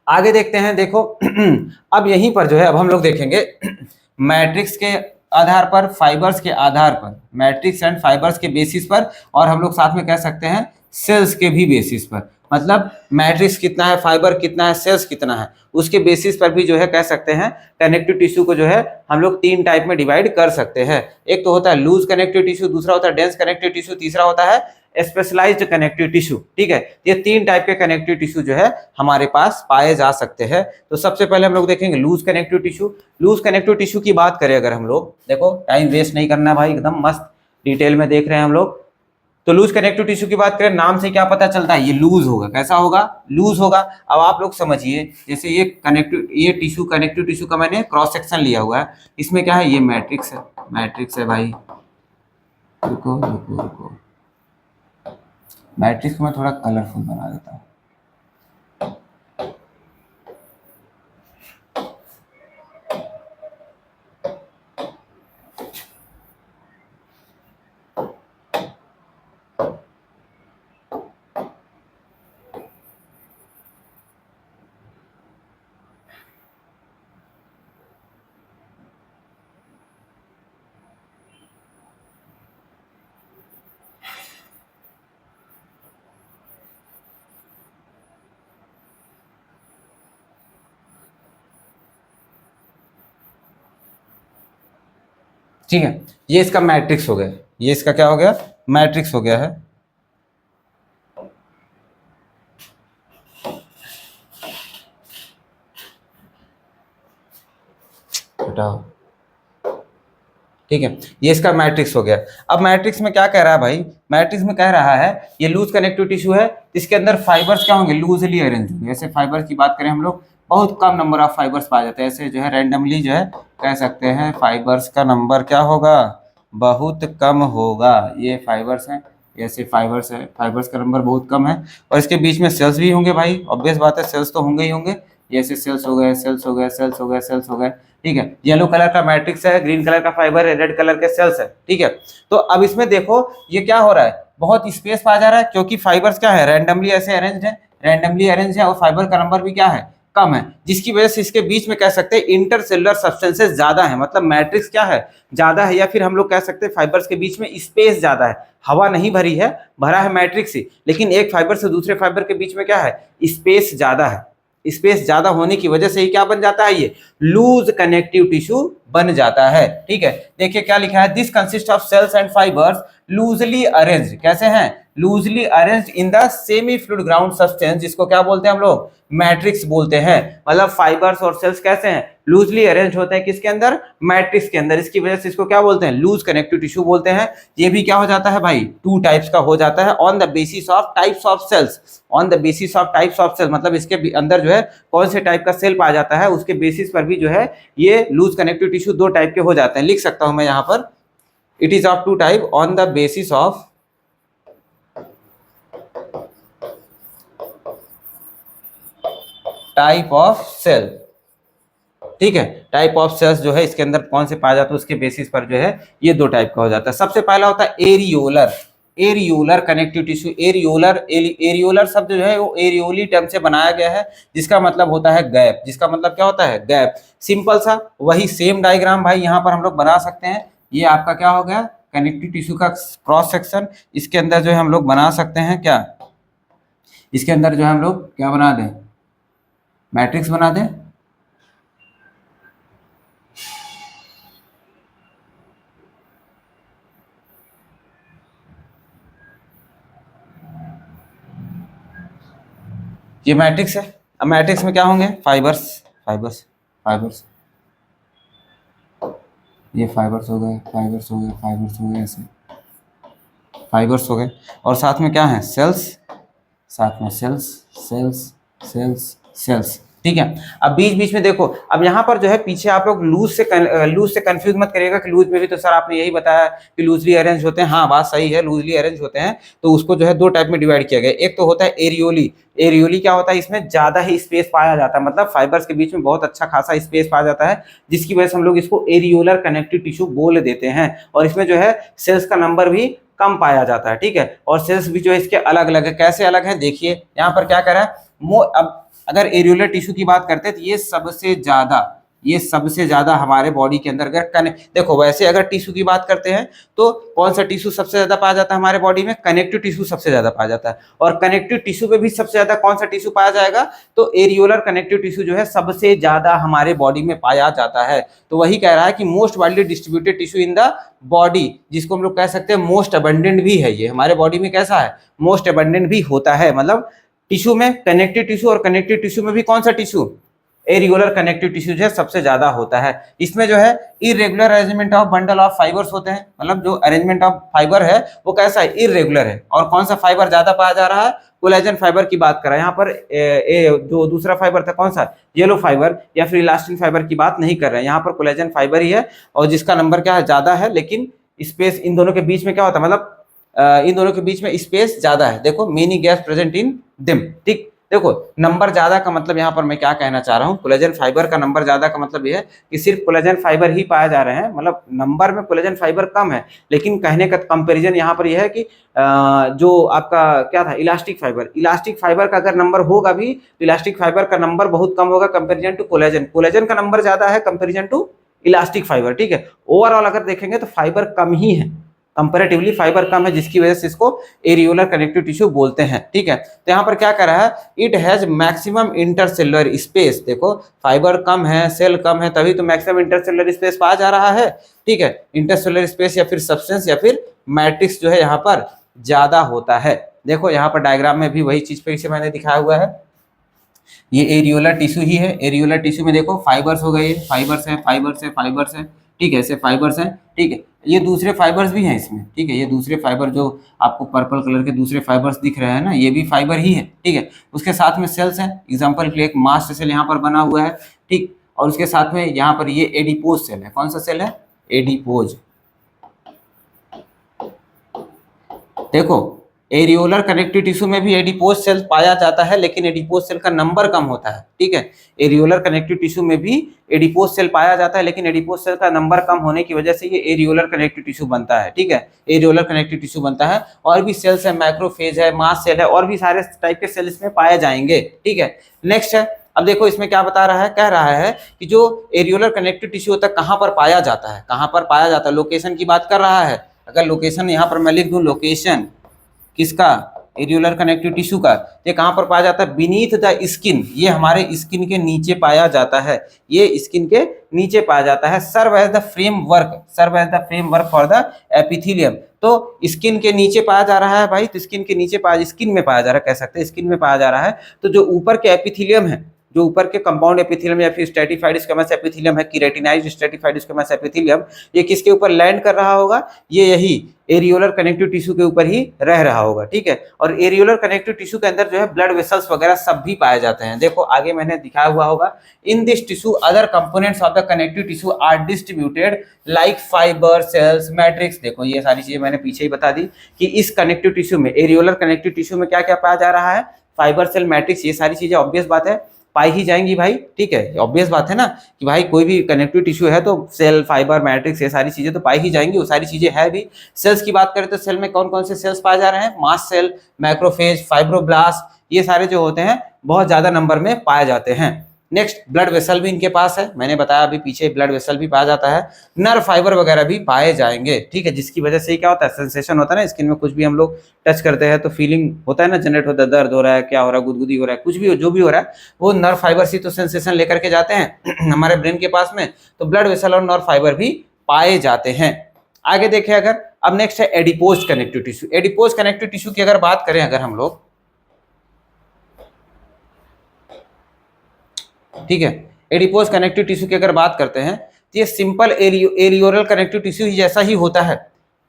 आगे देखते हैं, देखो अब यहीं पर जो है अब हम लोग देखेंगे मैट्रिक्स के आधार पर, फाइबर्स के आधार पर, मैट्रिक्स एंड फाइबर्स के बेसिस पर, और हम लोग साथ में कह सकते हैं सेल्स के भी बेसिस पर। मतलब मैट्रिक्स कितना है, फाइबर कितना है, सेल्स कितना है, उसके बेसिस पर भी जो है कह सकते हैं कनेक्टिव टिश्यू को जो है हम लोग 3 टाइप में डिवाइड कर सकते हैं। एक तो होता है लूज कनेक्टिव टिश्यू, दूसरा होता है डेंस कनेक्टिव टिश्यू, तीसरा होता है स्पेशलाइज्ड कनेक्टिव टिश्यू। ठीक है, ये 3 टाइप के कनेक्टिव टिश्यू जो है हमारे पास पाए जा सकते हैं। तो सबसे पहले हम लोग देखेंगे loose connective tissue. Loose connective tissue की बात करें अगर हम लोग, देखो टाइम वेस्ट नहीं करना भाई, एकदम मस्त डिटेल में देख रहे हैं हम लोग। तो लूज कनेक्टिव टिश्यू की बात करें, नाम से क्या पता चलता है, ये लूज होगा। कैसा होगा, लूज होगा। अब आप लोग समझिए, जैसे ये कनेक्टिव, ये टिश्यू कनेक्टिव टिश्यू का मैंने क्रॉस सेक्शन लिया हुआ है, इसमें क्या है, ये मैट्रिक्स है, मैट्रिक्स है भाई। रुको रुको रुको, मैट्रिक्स को मैं थोड़ा कलरफुल बना देता हूँ। ठीक है, ये इसका मैट्रिक्स हो गया, ये इसका क्या हो गया, मैट्रिक्स हो गया है। हटाओ, ठीक है, ये इसका मैट्रिक्स हो गया। अब मैट्रिक्स में क्या कह रहा है भाई, मैट्रिक्स में कह रहा है ये लूज कनेक्टिव टिश्यू है, इसके अंदर फाइबर्स क्या होंगे, लूजली अरेंज होंगे। ऐसे फाइबर्स की बात करें हम लोग, बहुत कम नंबर ऑफ फाइबर्स पाए जाते हैं। ऐसे जो है रैंडमली जो है कह सकते हैं फाइबर्स का नंबर क्या होगा, बहुत कम होगा। ये फाइबर्स हैं, ऐसे फाइबर्स है, फाइबर्स का नंबर बहुत कम है। और इसके बीच में सेल्स भी होंगे भाई, ऑब्वियस बात है, सेल्स तो होंगे ही होंगे। ऐसे सेल्स हो गए, सेल्स हो गए, सेल्स हो गए, सेल्स हो गए। ठीक है, येलो कलर का मैट्रिक्स है, ग्रीन कलर का फाइबर है, रेड कलर के सेल्स है। ठीक है, तो अब इसमें देखो ये क्या हो रहा है, बहुत स्पेस पाया जा रहा है, क्योंकि फाइबर्स क्या है, रैंडमली ऐसे अरेंज्ड है, रैंडमली अरेंज है, और फाइबर का नंबर भी क्या है, कम है, जिसकी वजह से इसके बीच में कह सकते हैं इंटरसेलुलर सब्सटेंसेस ज्यादा है। मतलब मैट्रिक्स क्या है, ज्यादा है, या फिर हम लोग कह सकते हैं फाइबर्स के बीच में स्पेस ज्यादा है। हवा नहीं भरी है, भरा है मैट्रिक्स ही, लेकिन एक फाइबर से दूसरे फाइबर के बीच में क्या है, स्पेस ज्यादा है। स्पेस ज्यादा होने की वजह से ही क्या बन जाता है, ये लूज कनेक्टिव टिश्यू बन जाता है। ठीक है, देखिए क्या लिखा है, this consist of cells and fibres loosely arranged, कैसे हैं, loosely arranged in the semi fluid ground substance, जिसको क्या बोलते हैं हम लोग, मैट्रिक्स बोलते हैं। मतलब फाइबर्स और सेल्स कैसे हैं, लूजली अरेंज होते हैं किसके अंदर, मैट्रिक्स के अंदर, इसकी वजह से इसको क्या बोलते हैं, लूज कनेक्टिव टिश्यू बोलते हैं। ये भी क्या हो जाता है भाई, टू टाइप्स का हो जाता है, on the basis of types of cells, on the basis of types of cell, मतलब इसके अंदर जो है कौन से टाइप का सेल पाया जाता है उसके बेसिस पर भी जो है ये लूज कनेक्टिव टिश्यू दो टाइप के हो जाते हैं। लिख सकता हूं मैं यहाँ पर, it is of two type on the basis of type of cell. ठीक है, टाइप ऑफ सेल्स जो है इसके अंदर कौन से पाया जाता है उसके बेसिस पर जो है ये दो टाइप का हो जाता है। सबसे पहला होता है areolar, areolar connective tissue. Areolar, areolar शब्द जो है वो एरियोली टर्म से बनाया गया है, जिसका मतलब होता है गैप, जिसका मतलब क्या होता है, गैप। सिंपल सा वही सेम डायग्राम भाई यहाँ पर हम लोग बना सकते हैं। ये आपका क्या हो गया, कनेक्टिव टिश्यू का क्रॉस सेक्शन। इसके अंदर जो है हम लोग बना सकते हैं क्या, इसके अंदर जो है हम लोग क्या बना दें, मैट्रिक्स बना दें। ये मैट्रिक्स है। अब मैट्रिक्स में क्या होंगे, फाइबर्स, फाइबर्स, फाइबर्स, ये फाइबर्स हो गए, फाइबर्स हो गए, फाइबर्स हो गए, ऐसे फाइबर्स हो गए, और साथ में क्या है, सेल्स, साथ में सेल्स, सेल्स, सेल्स, सेल्स। ठीक है, अब बीच बीच में देखो, अब यहाँ पर जो है पीछे आप लोग लूज से कंफ्यूज मत करिएगा कि लूज में भी तो सर आपने यही बताया कि लूजली अरेंज होते हैं। हाँ, बात सही है, लूजली अरेंज होते हैं, तो उसको जो है दो टाइप में डिवाइड किया गया। एक तो होता है एरियोली। एरियोली क्या होता है, इसमें ज्यादा ही स्पेस पाया जाता है, मतलब फाइबर्स के बीच में बहुत अच्छा खासा स्पेस पाया जाता है, जिसकी वजह से हम लोग इसको एरियोलर कनेक्टिव टिश्यू बोल देते हैं। और इसमें जो है सेल्स का नंबर भी कम पाया जाता है। ठीक है, और सेल्स भी जो है इसके अलग अलग है। कैसे अलग है, देखिए यहाँ पर क्या करा है, अब अगर एरियोलर टिश्यू की बात करते हैं तो ये सबसे ज्यादा हमारे बॉडी के अंदर, अगर देखो वैसे अगर टिश्यू की बात करते हैं तो कौन सा टिश्यू सबसे ज्यादा पाया जाता है हमारे बॉडी में, कनेक्टिव टिश्यू सबसे ज्यादा पाया जाता है। और कनेक्टिव टिश्यू में भी सबसे ज्यादा कौन सा टिश्यू पाया जाएगा, तो एरियोलर कनेक्टिव टिश्यू जो है सबसे ज्यादा हमारे बॉडी में पाया जाता है। तो वही कह रहा है कि most widely distributed tissue in the body, जिसको हम लोग कह सकते हैं मोस्ट अबंडेंट भी है। ये हमारे बॉडी में कैसा है, मोस्ट अबंडेंट भी होता है। मतलब टिश्यू में कनेक्टिव टिश्यू, और कनेक्टिव टिश्यू में भी कौन सा टिश्यू, एरियोलर कनेक्टिव टिश्यू जो है सबसे ज्यादा होता है। इसमें जो है irregular arrangement of bundle of fibres होते हैं, मतलब जो अरेंजमेंट ऑफ फाइबर है वो कैसा है, इरेगुलर है। और कौन सा फाइबर ज्यादा पाया जा रहा है, कोलेजन फाइबर की बात कर रहा है यहाँ पर। जो दूसरा फाइबर था कौन सा, येलो फाइबर या फिर इलास्टिन फाइबर की बात नहीं कर रहे हैं, यहाँ पर कोलेजन फाइबर ही है, और जिसका नंबर क्या है, ज्यादा है, लेकिन स्पेस इन दोनों के बीच में क्या होता है, मतलब इन दोनों के बीच में स्पेस ज्यादा है। देखो मेनी गैस प्रेजेंट इन दिम। ठीक, देखो नंबर ज्यादा का मतलब यहाँ पर मैं क्या कहना चाह रहा हूँ, कोलेजन फाइबर का नंबर ज्यादा का मतलब यह है कि सिर्फ कोलेजन फाइबर ही पाए जा रहे हैं, मतलब नंबर में कोलेजन फाइबर कम है, लेकिन कहने का कंपैरिजन यहाँ पर यह है कि जो आपका क्या था, इलास्टिक फाइबर, इलास्टिक फाइबर का अगर नंबर होगा भी तो इलास्टिक फाइबर का नंबर बहुत कम होगा कंपेरिजन टू कोलेजन, कोलेजन का नंबर ज्यादा है कंपेरिजन टू इलास्टिक फाइबर। ठीक है, ओवरऑल अगर देखेंगे तो फाइबर कम ही है, कंपैरेटिवली फाइबर कम है, जिसकी वजह से इसको एरियोलर कनेक्टिव टिश्यू बोलते हैं। ठीक है, तो यहाँ पर क्या कर रहा है, it has maximum intercellular space. देखो फाइबर कम है, सेल कम है, तभी तो मैक्सिमम इंटरसेलुलर स्पेस पाया जा रहा है। ठीक है, इंटरसेलुलर स्पेस या फिर सब्सटेंस या फिर मैट्रिक्स जो है यहाँ पर ज्यादा होता है। देखो यहाँ पर डायग्राम में भी वही चीज फिर से मैंने दिखाया हुआ है, ये एरियोलर टिश्यू ही है। एरियोलर टिश्यू में देखो फाइबर्स हो गए, फाइबर्स है, फाइबर्स है, फाइबर्स है। ठीक है, ऐसे फाइबर्स हैं। ठीक है, ये दूसरे फाइबर्स भी हैं इसमें। ठीक है, ये दूसरे फाइबर जो आपको पर्पल कलर के दूसरे फाइबर्स दिख रहे हैं ना, ये भी फाइबर ही है। ठीक है, उसके साथ में सेल्स हैं, एग्जांपल के लिए एक मास्ट सेल यहाँ पर बना हुआ है। ठीक, और उसके साथ में यहाँ पर ये एडिपोज सेल है। कौन सा सेल है, एडिपोज। देखो एरियोलर कनेक्टिव टिश्यू में भी एडिपोज सेल पाया जाता है, लेकिन एडिपोज सेल का नंबर कम होता है। ठीक है, एरियोलर कनेक्टिव टिश्यू में भी एडिपोज सेल पाया जाता है, लेकिन एडिपोज सेल का नंबर कम होने की वजह से ये एरियोलर कनेक्टिव टिश्यू बनता है। ठीक है, एरियोलर कनेक्टिव टिश्यू बनता है। और भी सेल्स है, मैक्रोफेज है, मास्ट सेल है, और भी सारे टाइप के सेल इसमें पाए जाएंगे। ठीक है, नेक्स्ट है, अब देखो इसमें क्या बता रहा है, कह रहा है कि जो एरियोलर कनेक्टिव टिश्यू होता है कहाँ पर पाया जाता है, कहाँ पर पाया जाता है, लोकेशन की बात कर रहा है। अगर लोकेशन यहाँ पर मैं लिख दूं, लोकेशन किसका, एरियोलर कनेक्टिव टिश्यू का, ये कहाँ पर पाया जाता है? बीनीथ द स्किन, ये हमारे स्किन के नीचे पाया जाता है, ये स्किन के नीचे पाया जाता है। Serve as the framework for the epithelium, तो स्किन के नीचे पाया जा रहा है भाई, तो स्किन के नीचे स्किन में पाया जा रहा है, कह सकते हैं स्किन में पाया जा रहा है। तो जो ऊपर के एपिथेलियम है, जो ऊपर के कंपाउंड एपिथेलियम या फिर स्ट्रेटिफाइड स्क्वैमस एपिथेलियम है, केराटिनाइज्ड स्ट्रेटिफाइड स्क्वैमस एपिथेलियम, ये किसके ऊपर लैंड कर रहा होगा? ये यही एरियोलर कनेक्टिव टिश्यू के ऊपर ही रह रहा होगा, ठीक है। और एरियोलर कनेक्टिव टिश्यू के अंदर जो है ब्लड वेसल्स वगैरह सब भी पाए जाते हैं। देखो आगे मैंने दिखाया हुआ होगा, in this tissue other components of the connective tissue are distributed like fibre, cells, matrix. देखो ये सारी चीजें मैंने पीछे ही बता दी कि इस कनेक्टिव टिश्यू में, एरियोलर कनेक्टिव टिश्यू में क्या क्या पाया जा रहा है? फाइबर, सेल, मैट्रिक्स, ये सारी चीजें ऑब्वियस बात है पाई ही जाएंगी भाई, ठीक है। ऑब्वियस बात है ना कि भाई कोई भी कनेक्टिव टिश्यू है तो सेल, फाइबर, मैट्रिक्स, ये सारी चीजें तो पाई ही जाएंगी, वो सारी चीजें है भी। सेल्स की बात करें तो सेल में कौन कौन से सेल्स पाए जा रहे हैं? मास्ट सेल, मैक्रोफेज, फाइब्रोब्लास्ट, ये सारे जो होते हैं बहुत ज्यादा नंबर में पाए जाते हैं। नेक्स्ट, ब्लड वेसल भी इनके पास है, मैंने बताया अभी पीछे, ब्लड वेसल भी पाया जाता है। नर्व फाइबर वगैरह भी पाए जाएंगे, ठीक है, जिसकी वजह से क्या होता है? सेंसेशन होता है ना स्किन में, कुछ भी हम लोग टच करते हैं तो फीलिंग होता है ना, जनरेट होता है, दर्द हो रहा है, क्या हो रहा है, गुदगुदी हो रहा है, कुछ भी हो, जो भी हो रहा है, वो नर्व फाइबर से तो सेंसेशन लेकर के जाते हैं हमारे ब्रेन के पास में। तो ब्लड वेसल और नर्व फाइबर भी पाए जाते हैं। आगे देखें अगर, अब नेक्स्ट है adipose connective tissue. Adipose connective tissue की अगर बात करें अगर हम लोग, ठीक है, एडिपोज कनेक्टिव टिश्यू की अगर बात करते हैं तो ये सिंपल एरियोलर कनेक्टिव टिश्यू ही जैसा ही होता है,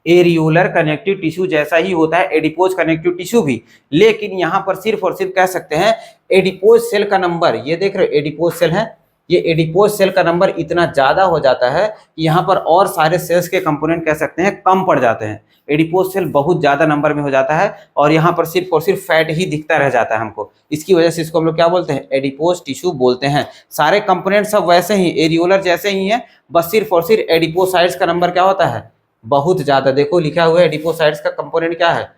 एरियोलर कनेक्टिव टिश्यू जैसा ही होता है एडिपोज कनेक्टिव टिश्यू भी। लेकिन यहां पर सिर्फ और सिर्फ कह सकते हैं एडिपोज सेल का नंबर, ये देख रहे हो एडिपोज सेल है, ये एडिपोज सेल का नंबर इतना ज्यादा हो जाता है कि यहाँ पर और सारे सेल्स के कंपोनेंट कह सकते हैं कम पड़ जाते हैं। एडिपोज सेल बहुत ज्यादा नंबर में हो जाता है और यहाँ पर सिर्फ और सिर्फ फैट ही दिखता रह जाता है हमको, इसकी वजह से इसको हम लोग क्या बोलते हैं? एडिपोज टिश्यू बोलते हैं। सारे कंपोनेंट सब वैसे ही एरियोलर जैसे ही हैं, बस सिर्फ और सिर्फ एडिपोसाइट्स का नंबर क्या होता है? बहुत ज्यादा। देखो लिखा हुआ है एडिपोसाइट्स का कंपोनेंट क्या है?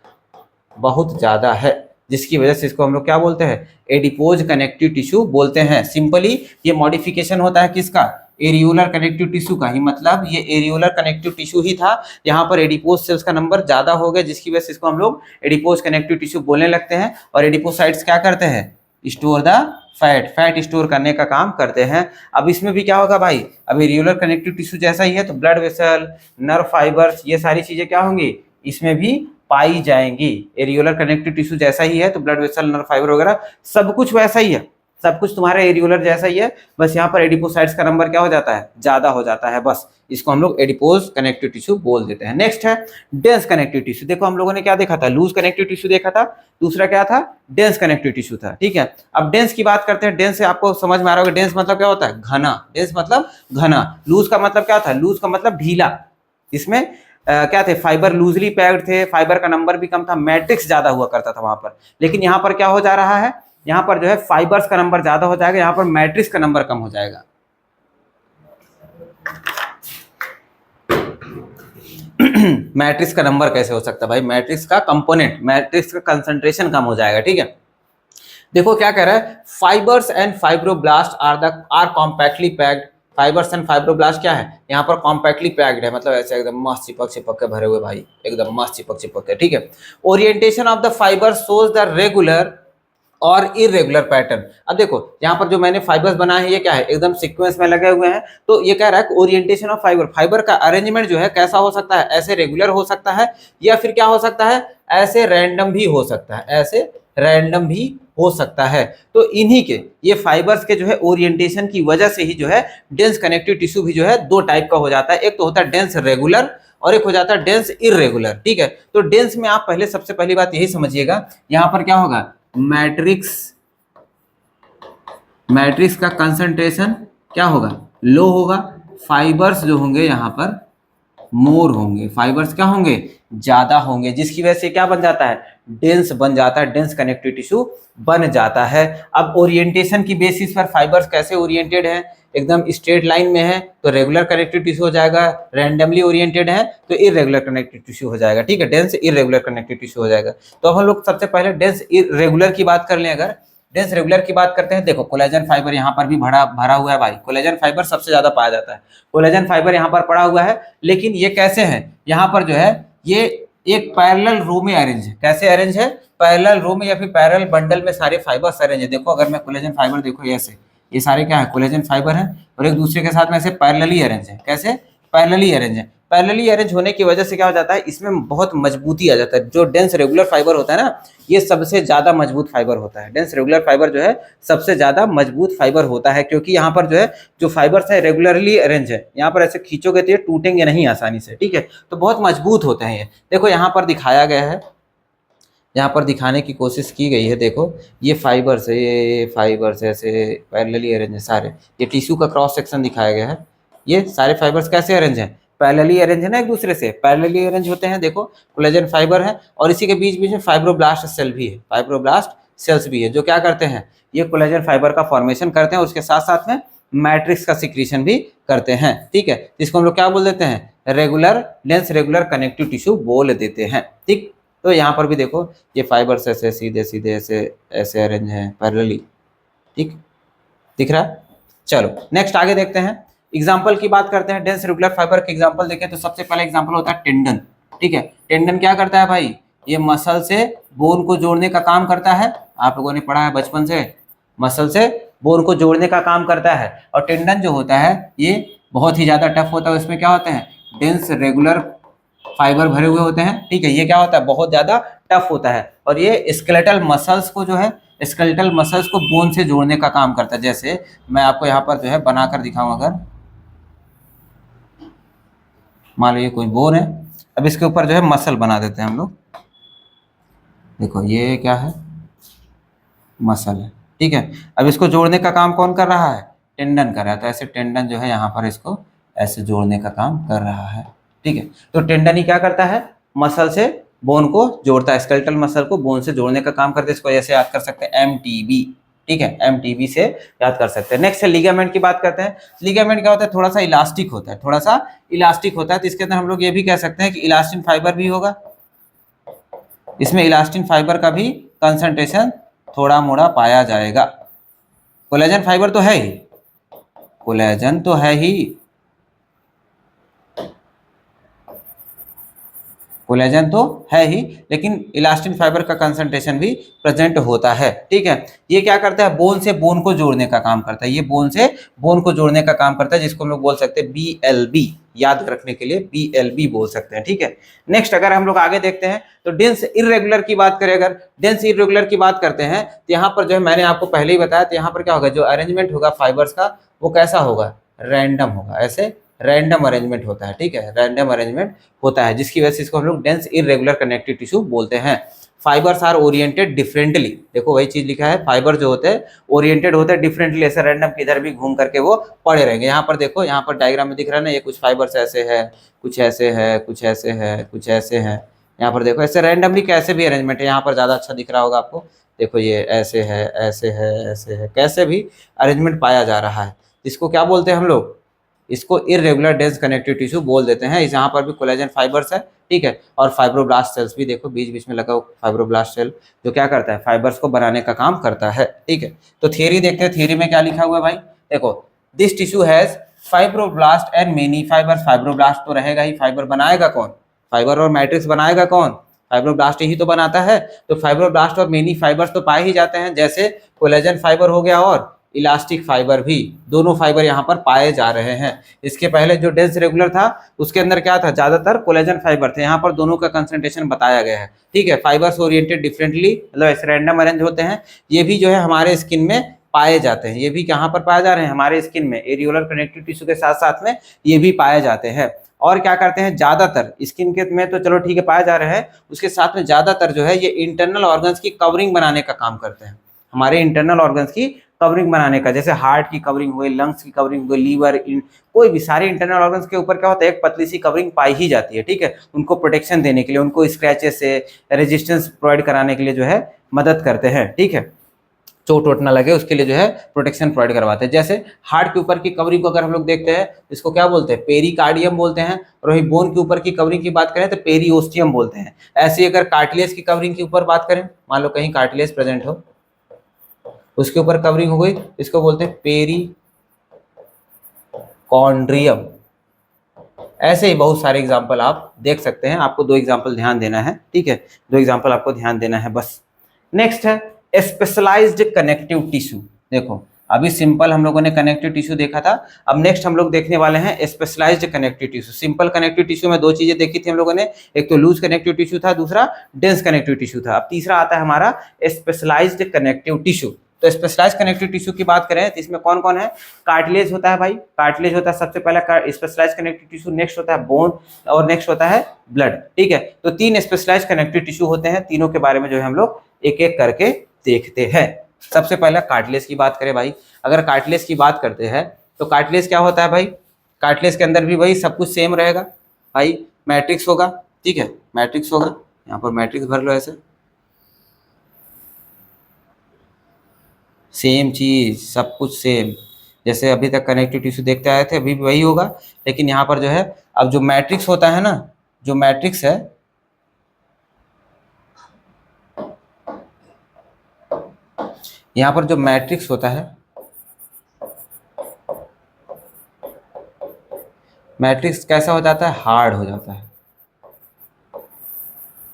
बहुत ज्यादा है, जिसकी वजह से इसको हम लोग क्या बोलते हैं? एडिपोज कनेक्टिव टिश्यू बोलते हैं। सिंपली ये मॉडिफिकेशन होता है किसका? एरियोलर कनेक्टिव टिश्यू का ही, मतलब ये एरियोलर कनेक्टिव टिश्यू ही था, यहाँ पर एडिपोज सेल्स का नंबर ज्यादा हो गया, जिसकी वजह से इसको हम लोग एडिपोज कनेक्टिव टिश्यू बोलने लगते हैं। और एडिपोसाइट्स क्या करते हैं? स्टोर द फैट स्टोर करने का काम करते हैं। अब इसमें भी क्या होगा भाई? अब एरियोलर कनेक्टिव टिश्यू जैसा ही है तो ब्लड वेसल, नर्व फाइबर्स, ये सारी चीजें क्या होंगी? इसमें भी पाई जाएंगी। एरियोलर कनेक्टिव टिश्यू जैसा ही है तो ब्लड वेसल, नर्व फाइबर वगैरह सब कुछ वैसा ही है, सब कुछ तुम्हारा एरियोलर जैसा ही है, बस यहाँ पर एडिपोसाइट्स का नंबर क्या हो जाता है? ज्यादा हो जाता है, बस इसको हम लोग एडिपोज कनेक्टिव टिश्यू बोल देते हैं। नेक्स्ट है डेंस कनेक्टिव टिश्यू। देखो हम लोगों ने क्या देखा था? लूज कनेक्टिव टिश्यू देखा था, दूसरा क्या था? डेंस कनेक्टिव टिश्यू था, ठीक है। अब डेंस की बात करते हैं। डेंस से आपको समझ में आ रहा होगा, डेंस मतलब क्या होता है? घना। डेंस मतलब घना। लूज का मतलब क्या था? लूज का मतलब ढीला। इसमें क्या थे? फाइबर लूजली पैक्ड थे, फाइबर का नंबर भी कम था, मैट्रिक्स ज्यादा हुआ करता था वहां पर। लेकिन यहाँ पर क्या हो जा रहा है? यहाँ पर जो है फाइबर्स का नंबर ज्यादा हो जाएगा, यहाँ पर मैट्रिक्स का नंबर कम हो जाएगा। मैट्रिक्स का नंबर कैसे हो सकता है भाई? मैट्रिक्स का कंपोनेंट, मैट्रिक्स का कंसंट्रेशन कम हो जाएगा, ठीक है। देखो क्या कह रहा है? Fibres and fibroblast are compactly packed. Fibres and fibroblast क्या है? यहाँ पर कॉम्पैक्टली पैक्ड है, मतलब ऐसे एकदम मस्त चिपक चिपक के भरे हुए भाई, एकदम मस्त चिपक चिपक के, ठीक है। Orientation of the fibre shows the regular और इरेगुलर पैटर्न। अब देखो यहाँ पर जो मैंने फाइबर्स बनाए हैं ये क्या है? एकदम सीक्वेंस में लगे हुए हैं। तो ये कह रहा है कि ओरिएंटेशन ऑफ फाइबर, फाइबर का अरेंजमेंट जो है कैसा हो सकता है? ऐसे रेगुलर हो सकता है या फिर क्या हो सकता है? ऐसे रैंडम भी हो सकता है, ऐसे रैंडम भी हो सकता है। तो इन्हीं के ये फाइबर्स के जो है ओरिएंटेशन की वजह से ही जो है डेंस कनेक्टिव टिश्यू भी जो है दो टाइप का हो जाता है। एक तो होता है डेंस रेगुलर और एक हो जाता है डेंस इरेगुलर, ठीक है। तो डेंस में आप पहले सबसे पहली बात यही समझिएगा, यहाँ पर क्या होगा? मैट्रिक्स का कंसंट्रेशन क्या होगा? लो होगा। फाइबर्स जो होंगे यहाँ पर मोर होंगे, फाइबर्स क्या होंगे? ज्यादा होंगे, जिसकी वजह से क्या बन जाता है? डेंस बन जाता है, डेंस कनेक्टिव टिश्यू बन जाता है। अब ओरिएंटेशन की बेसिस पर फाइबर्स कैसे ओरिएंटेड है? एकदम स्ट्रेट लाइन में है तो रेगुलर कनेक्टिव टिश्यू हो जाएगा, रैंडमली ओरिएंटेड है तो इरेगुलर कनेक्टिव टिश्यू हो जाएगा, ठीक है। डेंस इरेगुलर कनेक्टिव टिश्यू हो जाएगा। तो अब हम लोग सबसे पहले डेंस इरेगुलर की बात कर लें। अगर डेंस रेगुलर की बात करते हैं, देखो कोलेजन फाइबर यहाँ पर भी भरा हुआ है भाई, कोलेजन फाइबर सबसे ज्यादा पाया जाता है, कोलेजन फाइबर यहाँ पर पड़ा हुआ है। लेकिन ये कैसे है? यहाँ पर जो है ये एक पैरेलल रो में अरेंज है। कैसे अरेंज है? पैरेलल रो में या फिर पैरेलल बंडल में सारे फाइबर्स अरेंज है। देखो अगर मैं कोलेजन फाइबर देखो ऐसे, ये सारे क्या है? कोलेजन फाइबर है और एक दूसरे के साथ में ऐसे पैरेलली अरेंज है। कैसे? पैरेलली अरेंज है। पैरेलली अरेंज होने की वजह से क्या हो जाता है? इसमें बहुत मजबूती आ जाता है। जो डेंस रेगुलर फाइबर होता है ना, ये सबसे ज्यादा मजबूत फाइबर होता है। डेंस रेगुलर फाइबर जो है सबसे ज्यादा मजबूत फाइबर होता है, क्योंकि यहाँ पर जो है जो फाइबर्स है रेगुलरली अरेंज है। यहाँ पर ऐसे खींचोगे तो ये टूटेंगे नहीं आसानी से, ठीक है? तो बहुत मजबूत होते हैं ये। देखो यहाँ पर दिखाया गया है, यहाँ पर दिखाने की कोशिश की गई है। देखो ये फाइबर्स है, ये फाइबर्स ऐसे पैरेलली अरेंज है सारे। ये टिश्यू का क्रॉस सेक्शन दिखाया गया है। ये सारे फाइबर्स कैसे अरेंज हैं? पैरेलली अरेंज है ना, एक दूसरे से पैरेलली अरेंज होते हैं। देखो कोलेजन फाइबर है और इसी के बीच बीच में फाइब्रोब्लास्ट सेल भी है, फाइब्रोब्लास्ट सेल्स भी है, जो क्या करते हैं? ये कोलेजन फाइबर का फॉर्मेशन करते हैं और उसके साथ साथ में मैट्रिक्स का सिक्रीशन भी करते हैं, ठीक है? जिसको हम लोग क्या बोल देते हैं? Regular dense regular connective tissue बोल देते हैं, ठीक? तो यहाँ पर भी देखो ये फाइबर्स ऐसे सीधे सीधे ऐसे ऐसे अरेंज हैं पैरेलली, ठीक दिख रहा है? चलो नेक्स्ट आगे देखते हैं। एग्जाम्पल की बात करते हैं। डेंस रेगुलर फाइबर के एग्जाम्पल देखें तो सबसे पहले एग्जाम्पल होता है टेंडन, ठीक है? टेंडन क्या करता है भाई? ये मसल से बोन को जोड़ने का काम करता है। आप लोगों ने पढ़ा है बचपन से, मसल से बोन को जोड़ने का काम करता है। और टेंडन जो होता है ये बहुत ही ज्यादा टफ होता है। उसमें क्या होते हैं? डेंस रेगुलर फाइबर भरे हुए होते हैं, ठीक है? ये क्या होता है? बहुत ज्यादा टफ होता है और ये स्केलेटल मसल्स को जो है, स्केलेटल मसल्स को बोन से जोड़ने का काम करता है। जैसे मैं आपको यहाँ पर जो है बनाकर दिखाऊं, अगर मान लो ये कोई बोन है, अब इसके ऊपर जो है मसल बना देते हैं हम लोग। देखो ये क्या है? मसल है, ठीक है? अब इसको जोड़ने का काम कौन कर रहा है? टेंडन कर रहा है। तो ऐसे टेंडन जो है यहाँ पर इसको ऐसे जोड़ने का काम कर रहा है, ठीक है? तो टेंडन ही क्या करता है? मसल से बोन को जोड़ता है, स्केलेटल मसल को बोन से जोड़ने का काम करते हैं। इसको ऐसे याद कर सकते हैं एमटीबी, ठीक है? एमटीबी से याद कर सकते हैं। नेक्स्ट है लिगामेंट की बात करते हैं। लिगामेंट क्या होता है? थोड़ा सा इलास्टिक होता है, थोड़ा सा इलास्टिक होता है। तो इसके अंदर हम लोग ये भी कह सकते हैं कि इलास्टिन फाइबर भी होगा। इसमें इलास्टिन फाइबर का भी कंसंट्रेशन थोड़ा मोड़ा पाया जाएगा। कोलेजन फाइबर तो है ही, कोलेजन तो है ही, कोलेजन तो है ही, लेकिन इलास्टिन फाइबर का कंसंट्रेशन भी प्रेजेंट होता है, ठीक है? ये क्या करता है? बोन से बोन को जोड़ने का काम करता है। ये बोन से बोन को जोड़ने का काम करता है, जिसको हम लोग बोल सकते हैं BLB, याद रखने के लिए BLB बोल सकते हैं, ठीक है? नेक्स्ट अगर हम लोग आगे देखते हैं तो डेंस इर्रेगुलर की बात करें, अगर डेंस इर्रेगुलर की बात करते हैं तो यहाँ पर जो है मैंने आपको पहले ही बताया, तो यहाँ पर क्या होगा? जो अरेंजमेंट होगा फाइबर्स का वो कैसा होगा? रैंडम होगा। ऐसे रैंडम अरेंजमेंट होता है, ठीक है? रैंडम अरेंजमेंट होता है, जिसकी वजह से इसको हम लोग डेंस इर्रेगुलर कनेक्टिव टिश्यू बोलते हैं। Fibres are oriented differently. देखो वही चीज लिखा है, फाइबर जो होते हैं ओरिएंटेड होते हैं डिफरेंटली, ऐसे रैंडम किधर भी घूम करके वो पड़े रहेंगे। यहाँ पर देखो, यहाँ पर डायग्राम में दिख रहा है ना, ये कुछ फाइबर्स ऐसे है, कुछ ऐसे है, कुछ ऐसे है, कुछ ऐसे है। यहाँ पर देखो ऐसे रैंडमली कैसे भी अरेंजमेंट है। यहाँ पर ज्यादा अच्छा दिख रहा होगा आपको। देखो ये ऐसे है, ऐसे है, ऐसे है, कैसे भी अरेंजमेंट पाया जा रहा है। इसको क्या बोलते हैं हम लोग? इसको इर्रेगुलर डेंस कनेक्टिव टिश्यू बोल देते हैं। इस यहाँ पर भी कोलेजन फाइबर्स है, ठीक है? और फाइब्रोब्लास्ट सेल्स भी देखो बीच बीच में लगा हुआ फाइब्रोब्लास्ट सेल, जो क्या करता है? फाइबर्स को बनाने का काम करता है, ठीक है? तो थियरी देखते हैं, थियरी में क्या लिखा हुआ है भाई? देखो this tissue has fibroblast and many fibres. Fibroblast तो रहेगा ही, फाइबर बनाएगा कौन? फाइबर और मैट्रिक्स बनाएगा कौन? फाइब्रोब्लास्ट ही तो बनाता है। तो फाइब्रोब्लास्ट और मेनी फाइबर्स तो पाए ही जाते हैं, जैसे कोलेजन फाइबर हो गया और इलास्टिक फाइबर भी, दोनों फाइबर यहाँ पर पाए जा रहे हैं। इसके पहले जो डेंस रेगुलर था उसके अंदर क्या था? ज्यादातर कोलेजन फाइबर थे। यहाँ पर दोनों का कंसंट्रेशन बताया गया है, ठीक है? फाइबर्स ओरिएंटेड डिफरेंटली, मतलब ऐसे रैंडम अरेंज होते हैं। ये भी जो है हमारे स्किन में पाए जाते हैं। ये भी कहाँ पर पाए जा रहे हैं? हमारे स्किन में। एरियोलर कनेक्टिव टिश्यू के साथ साथ में ये भी पाए जाते हैं। और क्या करते हैं? ज्यादातर स्किन के में तो चलो ठीक है पाए जा रहे हैं, उसके साथ में ज्यादातर जो है ये इंटरनल ऑर्गन्स की कवरिंग बनाने का काम करते हैं। हमारे इंटरनल ऑर्गन्स की कवरिंग बनाने का, जैसे हार्ट की कवरिंग हुई, लंग्स की कवरिंग हुई, लीवर, कोई भी सारे इंटरनल ऑर्गन्स के ऊपर क्या होता है? एक पतली सी कवरिंग पाई ही जाती है, ठीक है? उनको प्रोटेक्शन देने के लिए, उनको स्क्रैचेस से रेजिस्टेंस प्रोवाइड कराने के लिए जो है मदद करते हैं, ठीक है? चोट वोट ना लगे उसके लिए जो है प्रोटेक्शन प्रोवाइड करवाते हैं। जैसे हार्ट के ऊपर की कवरिंग को अगर हम लोग देखते हैं, इसको क्या बोलते हैं? पेरिकार्डियम बोलते हैं। और वही बोन के ऊपर की कवरिंग की बात करें तो पेरिओस्टियम बोलते हैं। ऐसे अगर कार्टिलेज की कवरिंग के ऊपर बात करें, मान लो कहीं कार्टिलेज प्रेजेंट हो, उसके ऊपर कवरिंग हो गई, इसको बोलते हैं पेरिकॉन्ड्रियम, ऐसे ही बहुत सारे एग्जाम्पल आप देख सकते हैं, आपको 2 एग्जाम्पल ध्यान देना है, ठीक है, 2 एग्जाम्पल आपको ध्यान देना है बस। नेक्स्ट है स्पेशलाइज्ड कनेक्टिव टिश्यू। देखो अभी सिंपल हम लोगों ने कनेक्टिव टिश्यू देखा था, अब नेक्स्ट हम लोग देखने वाले हैं specialised connective tissue. Simple connective tissue में 2 चीजें देखी थी हम लोगों ने, एक तो लूज कनेक्टिव टिश्यू था, दूसरा डेंस कनेक्टिव टिश्यू था। अब तीसरा आता है हमारा स्पेशलाइज्ड कनेक्टिव टिश्यू। तो स्पेशलाइज्ड कनेक्टिव टिश्यू की बात करें तो इसमें कौन कौन है, कार्टिलेज होता है भाई, कार्टिलेज होता है सबसे पहला स्पेशलाइज्ड कनेक्टिव टिश्यू, नेक्स्ट होता है बोन और नेक्स्ट होता है ब्लड, ठीक है। तो 3 स्पेशलाइज्ड कनेक्टिव टिश्यू होते हैं, तीनों के बारे में जो है हम लोग एक एक करके देखते हैं। सबसे पहला कार्टिलेज की बात करें भाई, अगर कार्टिलेज की बात करते हैं तो कार्टिलेज क्या होता है भाई, कार्टिलेज के अंदर भी वही सब कुछ सेम रहेगा भाई, मैट्रिक्स होगा, ठीक है, मैट्रिक्स होगा, यहाँ पर मैट्रिक्स भर लो ऐसे, सेम चीज सब कुछ सेम, जैसे अभी तक कनेक्टिव टिश्यू देखते आए थे अभी भी वही होगा, लेकिन यहाँ पर जो है अब जो मैट्रिक्स होता है ना, जो मैट्रिक्स है यहाँ पर जो मैट्रिक्स होता है, मैट्रिक्स कैसा हो जाता है, हार्ड हो जाता है।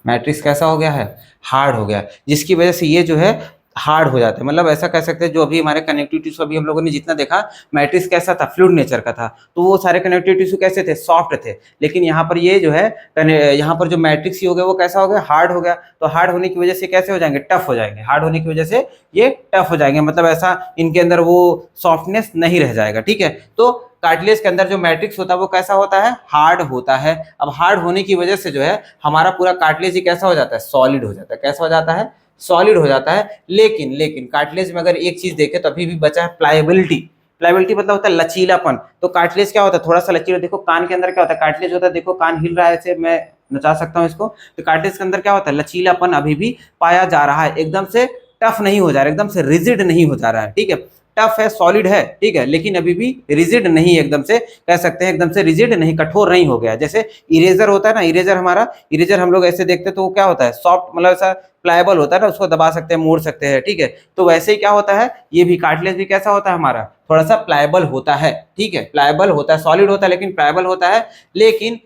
मैट्रिक्स कैसा हो गया है, हार्ड हो गया, जिसकी वजह से ये जो है हार्ड हो जाता है। मतलब ऐसा कह सकते हैं जो अभी हमारे कनेक्टिव टिश्यू अभी हम लोगों ने जितना देखा, मैट्रिक्स कैसा था, फ्लूइड नेचर का था, तो वो सारे कनेक्टिव टिश्यू कैसे थे, सॉफ्ट थे। लेकिन यहाँ पर ये जो है यहाँ पर जो मैट्रिक्स ही हो गया वो कैसा हो गया, हार्ड हो गया। तो हार्ड होने की वजह से कैसे हो जाएंगे, टफ हो जाएंगे, हार्ड होने की वजह से ये टफ हो जाएंगे, मतलब ऐसा इनके अंदर वो सॉफ्टनेस नहीं रह जाएगा, ठीक है। तो कार्टिलेज के अंदर जो मैट्रिक्स होता है वो कैसा होता है, हार्ड होता है। अब हार्ड होने की वजह से जो है हमारा पूरा कार्टिलेज ही कैसा हो जाता है, सॉलिड हो जाता है। कैसा हो जाता है, सॉलिड हो जाता है। लेकिन कार्टिलेज में अगर एक चीज देखें तो अभी भी बचा है प्लायबिलिटी। प्लायबिलिटी मतलब होता है लचीलापन। तो कार्टिलेज क्या होता है, थोड़ा सा लचीला। देखो कान के अंदर क्या होता है, कार्टिलेज होता है, देखो कान हिल रहा है ऐसे, मैं नचा सकता हूँ इसको। तो कार्टिलेज के अंदर क्या होता है, लचीलापन अभी भी पाया जा रहा है, एकदम से टफ नहीं हो जा रहा है, एकदम से रिजिड नहीं हो जा रहा है, ठीक है। टफ है, सॉलिड है, ठीक है, लेकिन अभी भी रिजिड नहीं, एकदम से कह सकते हैं एकदम से रिजिड नहीं, कठोर नहीं हो गया। जैसे इरेजर होता है ना, इरेजर हमारा, इरेजर हम लोग ऐसे देखते हैं तो वो क्या होता है, सॉफ्ट, मतलब ऐसा प्लायबल होता है ना, उसको दबा सकते हैं, मोड़ सकते हैं, ठीक है। तो वैसे ही क्या होता है, ये भी कार्टिलेज भी कैसा होता है हमारा, थोड़ा सा प्लायबल होता है, ठीक है, प्लायबल होता है, सॉलिड होता है लेकिन प्लायबल होता है। लेकिन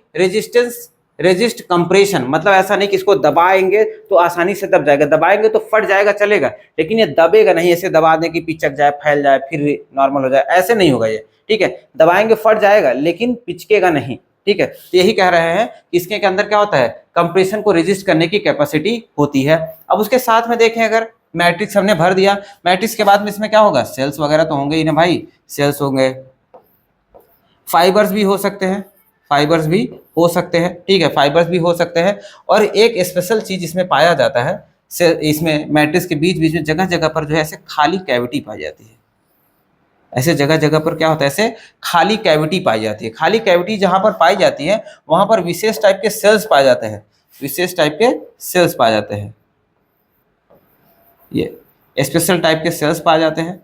रेजिस्ट कंप्रेशन, मतलब ऐसा नहीं कि इसको दबाएंगे तो आसानी से दब जाएगा, दबाएंगे तो फट जाएगा चलेगा, लेकिन ये दबेगा नहीं, ऐसे दबा दें कि पिचक जाए, फैल जाए, फिर नॉर्मल हो जाए, ऐसे नहीं होगा ये, ठीक है। दबाएंगे फट जाएगा लेकिन पिचकेगा नहीं, ठीक है। तो यही कह रहे हैं कि इसके अंदर क्या होता है, कंप्रेशन को रेजिस्ट करने की कैपेसिटी होती है। अब उसके साथ में देखें, अगर मैट्रिक्स हमने भर दिया, मैट्रिक्स के बाद में इसमें क्या होगा, सेल्स वगैरह तो होंगे ही ना भाई, सेल्स होंगे, फाइबर्स भी हो सकते हैं, फाइबर्स भी हो सकते हैं, ठीक है, फाइबर्स भी हो सकते हैं। और एक स्पेशल चीज इसमें पाया जाता है, इसमें मैट्रिक्स के बीच बीच में जगह जगह पर जो है ऐसे खाली कैविटी पाई जाती है। ऐसे जगह जगह पर क्या होता है, ऐसे खाली कैविटी पाई जाती है। खाली कैविटी जहां पर पाई जाती है वहां पर विशेष टाइप के सेल्स पाए जाते हैं, विशेष टाइप के सेल्स पाए जाते हैं, ये स्पेशल टाइप के सेल्स पाए जाते हैं।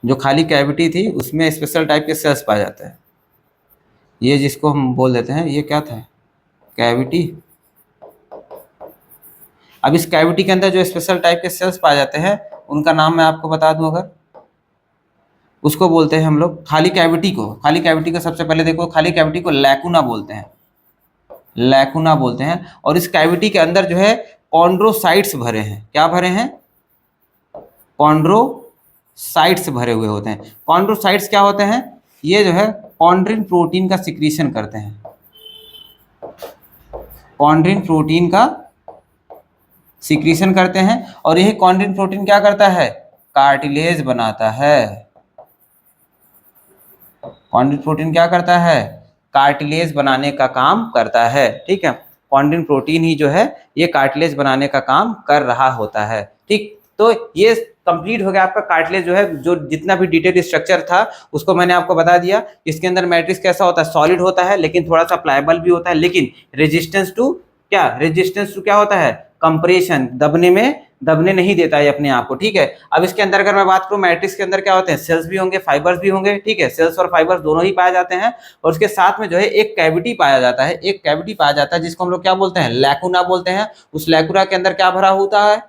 जो खाली कैविटी थी उसमें स्पेशल टाइप के सेल्स पाए जाते हैं। ये जिसको हम बोल देते हैं, ये क्या था, कैविटी। अब इस कैविटी के अंदर जो स्पेशल टाइप के सेल्स पाए जाते हैं उनका नाम मैं आपको बता दूं, अगर उसको बोलते हैं हम लोग खाली कैविटी को। खाली कैविटी को सबसे पहले देखो, खाली कैविटी को लैकुना बोलते हैं, लैकुना बोलते हैं। और इस कैविटी के अंदर जो है कॉन्ड्रोसाइट्स भरे हैं। क्या भरे हैं, कॉन्ड्रोसाइट्स भरे हुए होते हैं। कॉन्ड्रोसाइट्स क्या होते हैं, ये जो है कॉन्ड्रिन प्रोटीन का सिक्रीशन करते हैं, कॉन्ड्रिन प्रोटीन का सिक्रीशन करते हैं। और यही कॉन्ड्रिन प्रोटीन क्या करता है, कार्टिलेज बनाता है। कॉन्ड्रिन प्रोटीन क्या करता है, कार्टिलेज बनाने का काम करता है, ठीक है। कॉन्ड्रिन प्रोटीन ही जो है ये कार्टिलेज बनाने का काम कर रहा होता है, ठीक। तो ये कंप्लीट हो गया आपका कार्टिलेज जो है, जो जितना भी डिटेल स्ट्रक्चर था उसको मैंने आपको बता दिया। इसके अंदर मैट्रिक्स कैसा होता है, सॉलिड होता है लेकिन थोड़ा सा प्लायबल भी होता है, लेकिन रेजिस्टेंस टू क्या, रेजिस्टेंस टू क्या होता है, कंप्रेशन, दबने नहीं देता है अपने आप को, ठीक है। अब इसके अंदर अगर मैं बात करूं, मैट्रिक्स के अंदर क्या होते हैं, सेल्स भी होंगे, फाइबर्स भी होंगे, ठीक है। सेल्स और फाइबर्स दोनों ही पाए जाते हैं। और उसके साथ में जो है एक कैविटी पाया जाता है, एक कैविटी पाया जाता है जिसको हम लोग क्या बोलते हैं, लैकुना बोलते हैं। उस लैकुना के अंदर क्या भरा होता है,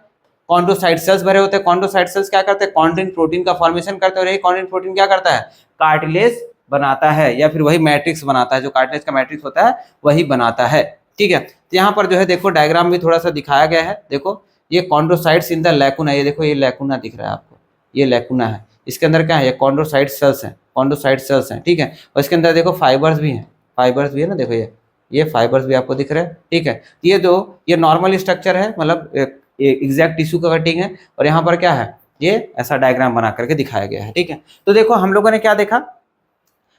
कॉन्ड्रोसाइट सेल्स भरे होते हैं। कॉन्ड्रोसाइट सेल्स क्या करते हैं, कॉन्ड्रिन प्रोटीन का फॉर्मेशन करते हैं और यही कॉन्ड्रिन प्रोटीन क्या करता है, कार्टिलेज बनाता है या फिर वही मैट्रिक्स बनाता है, जो कार्टिलेज का मैट्रिक्स होता है वही बनाता है। ठीक है, तो यहाँ पर जो है देखो डायग्राम भी थोड़ा सा दिखाया गया है। देखो ये कॉन्ड्रोसाइट्स इन द लैकुना, ये देखो ये लैकुना दिख रहा है आपको, ये लैकुना है, इसके अंदर क्या है, ये कॉन्ड्रोसाइट सेल्स हैं, कॉन्ड्रोसाइट सेल्स हैं। ठीक है, और इसके अंदर देखो फाइबर्स भी हैं, फाइबर्स भी है ना, देखो ये फाइबर्स भी आपको दिख रहे हैं। ठीक है, ये नॉर्मल स्ट्रक्चर है, मतलब एग्जैक्ट टिश्यू का कटिंग है, और यहाँ पर क्या है, ये ऐसा डायग्राम बना करके दिखाया गया है। ठीक है, तो देखो हम लोगों ने क्या देखा,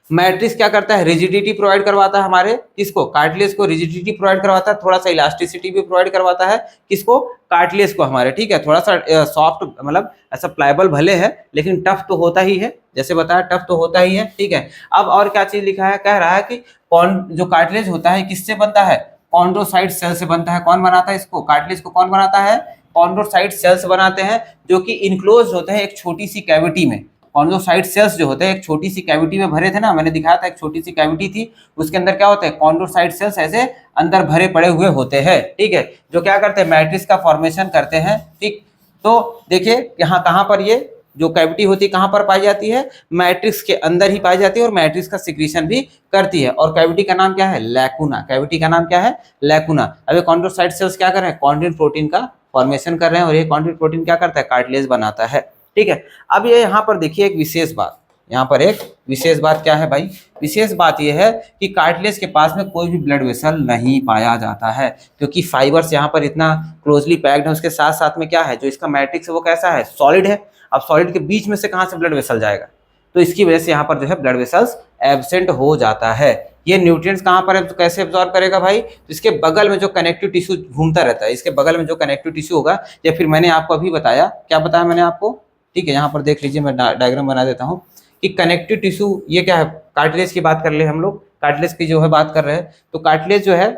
मैट्रिक्स क्या करता है, रिजिडिटी प्रोवाइड करवाता है हमारे किसको, कार्टिलेज को रिजिडिटी प्रोवाइड करवाता है, थोड़ा सा इलास्टिसिटी भी प्रोवाइड करवाता है किसको, कार्टिलेज को हमारे। ठीक है, थोड़ा सा सॉफ्ट, मतलब ऐसा प्लायबल भले है लेकिन टफ तो होता ही है, जैसे बताया टफ तो होता ही है। ठीक है, अब और क्या चीज लिखा है, कह रहा है कि कौन जो कार्टिलेज होता है किससे बनता है, कॉन्ड्रोसाइट सेल से बनता है। कौन बनाता है इसको, कार्टिलेज को कौन बनाता है, कॉन्ड्रोसाइट सेल्स बनाते हैं, जो कि इनक्लोज होते हैं एक छोटी सी कैविटी में। कॉन्ड्रोसाइट सेल्स जो होते हैं एक छोटी सी कैविटी में भरे थे ना, मैंने दिखाया था एक छोटी सी कैविटी थी, उसके अंदर क्या होता है, कॉन्ड्रोसाइट सेल्स ऐसे अंदर भरे पड़े हुए होते हैं। ठीक है, जो क्या करते हैं, मैट्रिक्स का फॉर्मेशन करते हैं। ठीक, तो देखिए यहाँ कहाँ पर ये जो कैविटी होती है कहाँ पर पाई जाती है, मैट्रिक्स के अंदर ही पाई जाती है, और मैट्रिक्स का सिक्रीशन भी करती है। और कैविटी का नाम क्या है, लैकुना, कैविटी का नाम क्या है, लैकुना। अब ये कॉन्ड्रोसाइट सेल्स क्या कर रहे हैं, कॉन्ड्रिन प्रोटीन का फॉर्मेशन कर रहे हैं, और ये कॉन्ड्रिन प्रोटीन क्या करता है, कार्टिलेज बनाता है। ठीक है, अब ये यहाँ पर देखिए एक विशेष बात, यहाँ पर एक विशेष बात क्या है भाई, विशेष बात यह है कि कार्टिलेज के पास में कोई भी ब्लड वेसल नहीं पाया जाता है, क्योंकि फाइबर्स यहाँ पर इतना क्लोजली पैक्ड है। उसके साथ साथ में क्या है, जो इसका मैट्रिक्स है वो कैसा है, सॉलिड है। अब सॉलिड के बीच में से कहाँ से ब्लड वेसल जाएगा, तो इसकी वजह से यहाँ पर जो है ब्लड वेसल्स एब्सेंट हो जाता है। ये न्यूट्रिएंट्स कहाँ पर है, तो कैसे एब्जॉर्ब करेगा भाई, तो इसके बगल में जो कनेक्टिव टिश्यू घूमता रहता है, इसके बगल में जो कनेक्टिव टिश्यू होगा, या फिर मैंने आपको अभी बताया, क्या बताया मैंने आपको, ठीक है, यहाँ पर देख लीजिए, मैं डायग्राम बना देता हूँ कि कनेक्टिव टिश्यू ये क्या है, कार्टिलेज की बात कर ले हम लोग, कार्टिलेज की जो है बात कर रहे हैं, तो कार्टिलेज जो है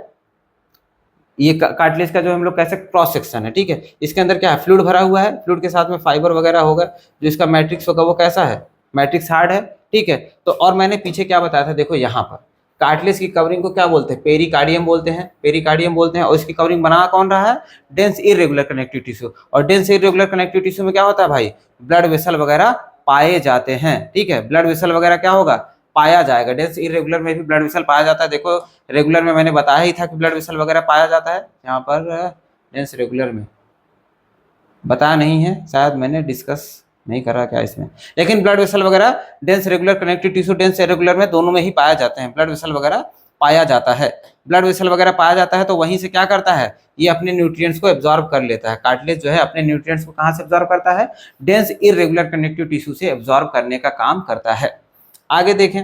ये कार्टिलेज का जो हम लोग कैसे क्रॉस सेक्शन है। ठीक है, इसके अंदर क्या है, फ्लूइड भरा हुआ है, फ्लूइड के साथ में फाइबर वगैरह होगा, जो इसका मैट्रिक्स होगा वो कैसा है, मैट्रिक्स हार्ड है। ठीक है, तो और मैंने पीछे क्या बताया था, देखो यहाँ पर कार्टिलेज की कवरिंग को क्या बोलते हैं, पेरिकार्डियम बोलते हैं, पेरिकार्डियम बोलते हैं। और इसकी कवरिंग बना कौन रहा है, डेंस इरेगुलर कनेक्टिव टिश्यू। और डेंस इरेगुलर कनेक्टिव टिश्यू में क्या होता है भाई, ब्लड वेसल वगैरह पाए जाते हैं। ठीक है, ब्लड वेसल वगैरह क्या होगा, पाया जाएगा। डेंस इरेगुलर में भी ब्लड वेसल पाया जाता है। देखो रेगुलर में मैंने बताया ही था कि ब्लड वेसल वगैरह पाया जाता है, यहाँ पर डेंस रेगुलर में बताया नहीं है, शायद मैंने डिस्कस नहीं करा क्या इसमें, लेकिन ब्लड वेसल वगैरह dense regular connective tissue, dense irregular में दोनों में ही पाया जाते हैं, ब्लड वेसल वगैरह पाया जाता है। ब्लड वेसल वगैरह पाया जाता है तो वहीं से क्या करता है, ये अपने न्यूट्रिएंट्स को एब्जॉर्ब कर लेता है। कार्टिलेज जो है अपने न्यूट्रिएंट्स को कहाँ से एब्जॉर्ब करता है, डेंस इरेगुलर कनेक्टिव टिश्यू से एब्जॉर्ब करने का काम करता है। आगे देखें,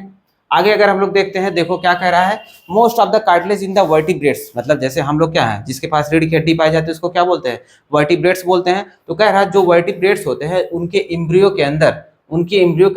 आगे अगर हम लोग देखते हैं, देखो क्या कह रहा है, most of the cartilage in the vertebrates, मतलब जैसे हम लोग क्या है, जिसके पास रीढ़ की हड्डी पाई जाती है उसको क्या बोलते हैं, वर्टिब्रेट्स बोलते हैं। तो कह रहा है जो वर्टिब्रेट्स होते हैं उनके एम्ब्रियो के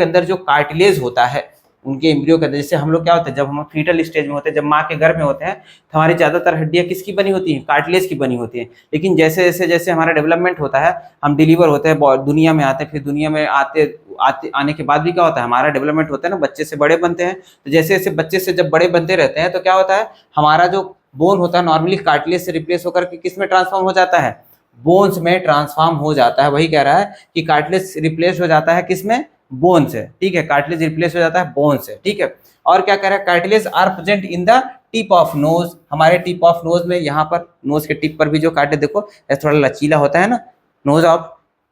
अंदर जो कार्टिलेज होता है, उनके एम्ब्रियो के अंदर, जैसे हम लोग क्या होते हैं, जब हम फीटल स्टेज में होते हैं, जब माँ के गर्भ में होते हैं, तो हमारी ज्यादातर हड्डियां किसकी बनी होती हैं, कार्टिलेज की बनी होती हैं। लेकिन जैसे जैसे जैसे हमारा डेवलपमेंट होता है, हम डिलीवर होते हैं, दुनिया में आते हैं, फिर दुनिया में आने के बाद भी क्या होता है, हमारा डेवलपमेंट होता है ना, बच्चे से बड़े बनते हैं। तो जैसे जैसे बच्चे से जब बड़े बनते रहते हैं तो क्या होता है, हमारा जो बोन होता है नॉर्मली कार्टिलेज से रिप्लेस होकर के किस में ट्रांसफॉर्म हो जाता है, बोन्स में ट्रांसफॉर्म हो जाता है। वही कह रहा है कि कार्टिलेज रिप्लेस हो जाता है किसमें, बोन से। ठीक है, कार्टिलेज रिप्लेस हो जाता है बोन से। ठीक है, और क्या कह रहा है, cartilage are present in the tip of nose, हमारे टिप ऑफ नोज में, यहाँ पर नोज के टिप पर भी जो कार्टिलेज देखो थोड़ा लचीला होता है ना, nose of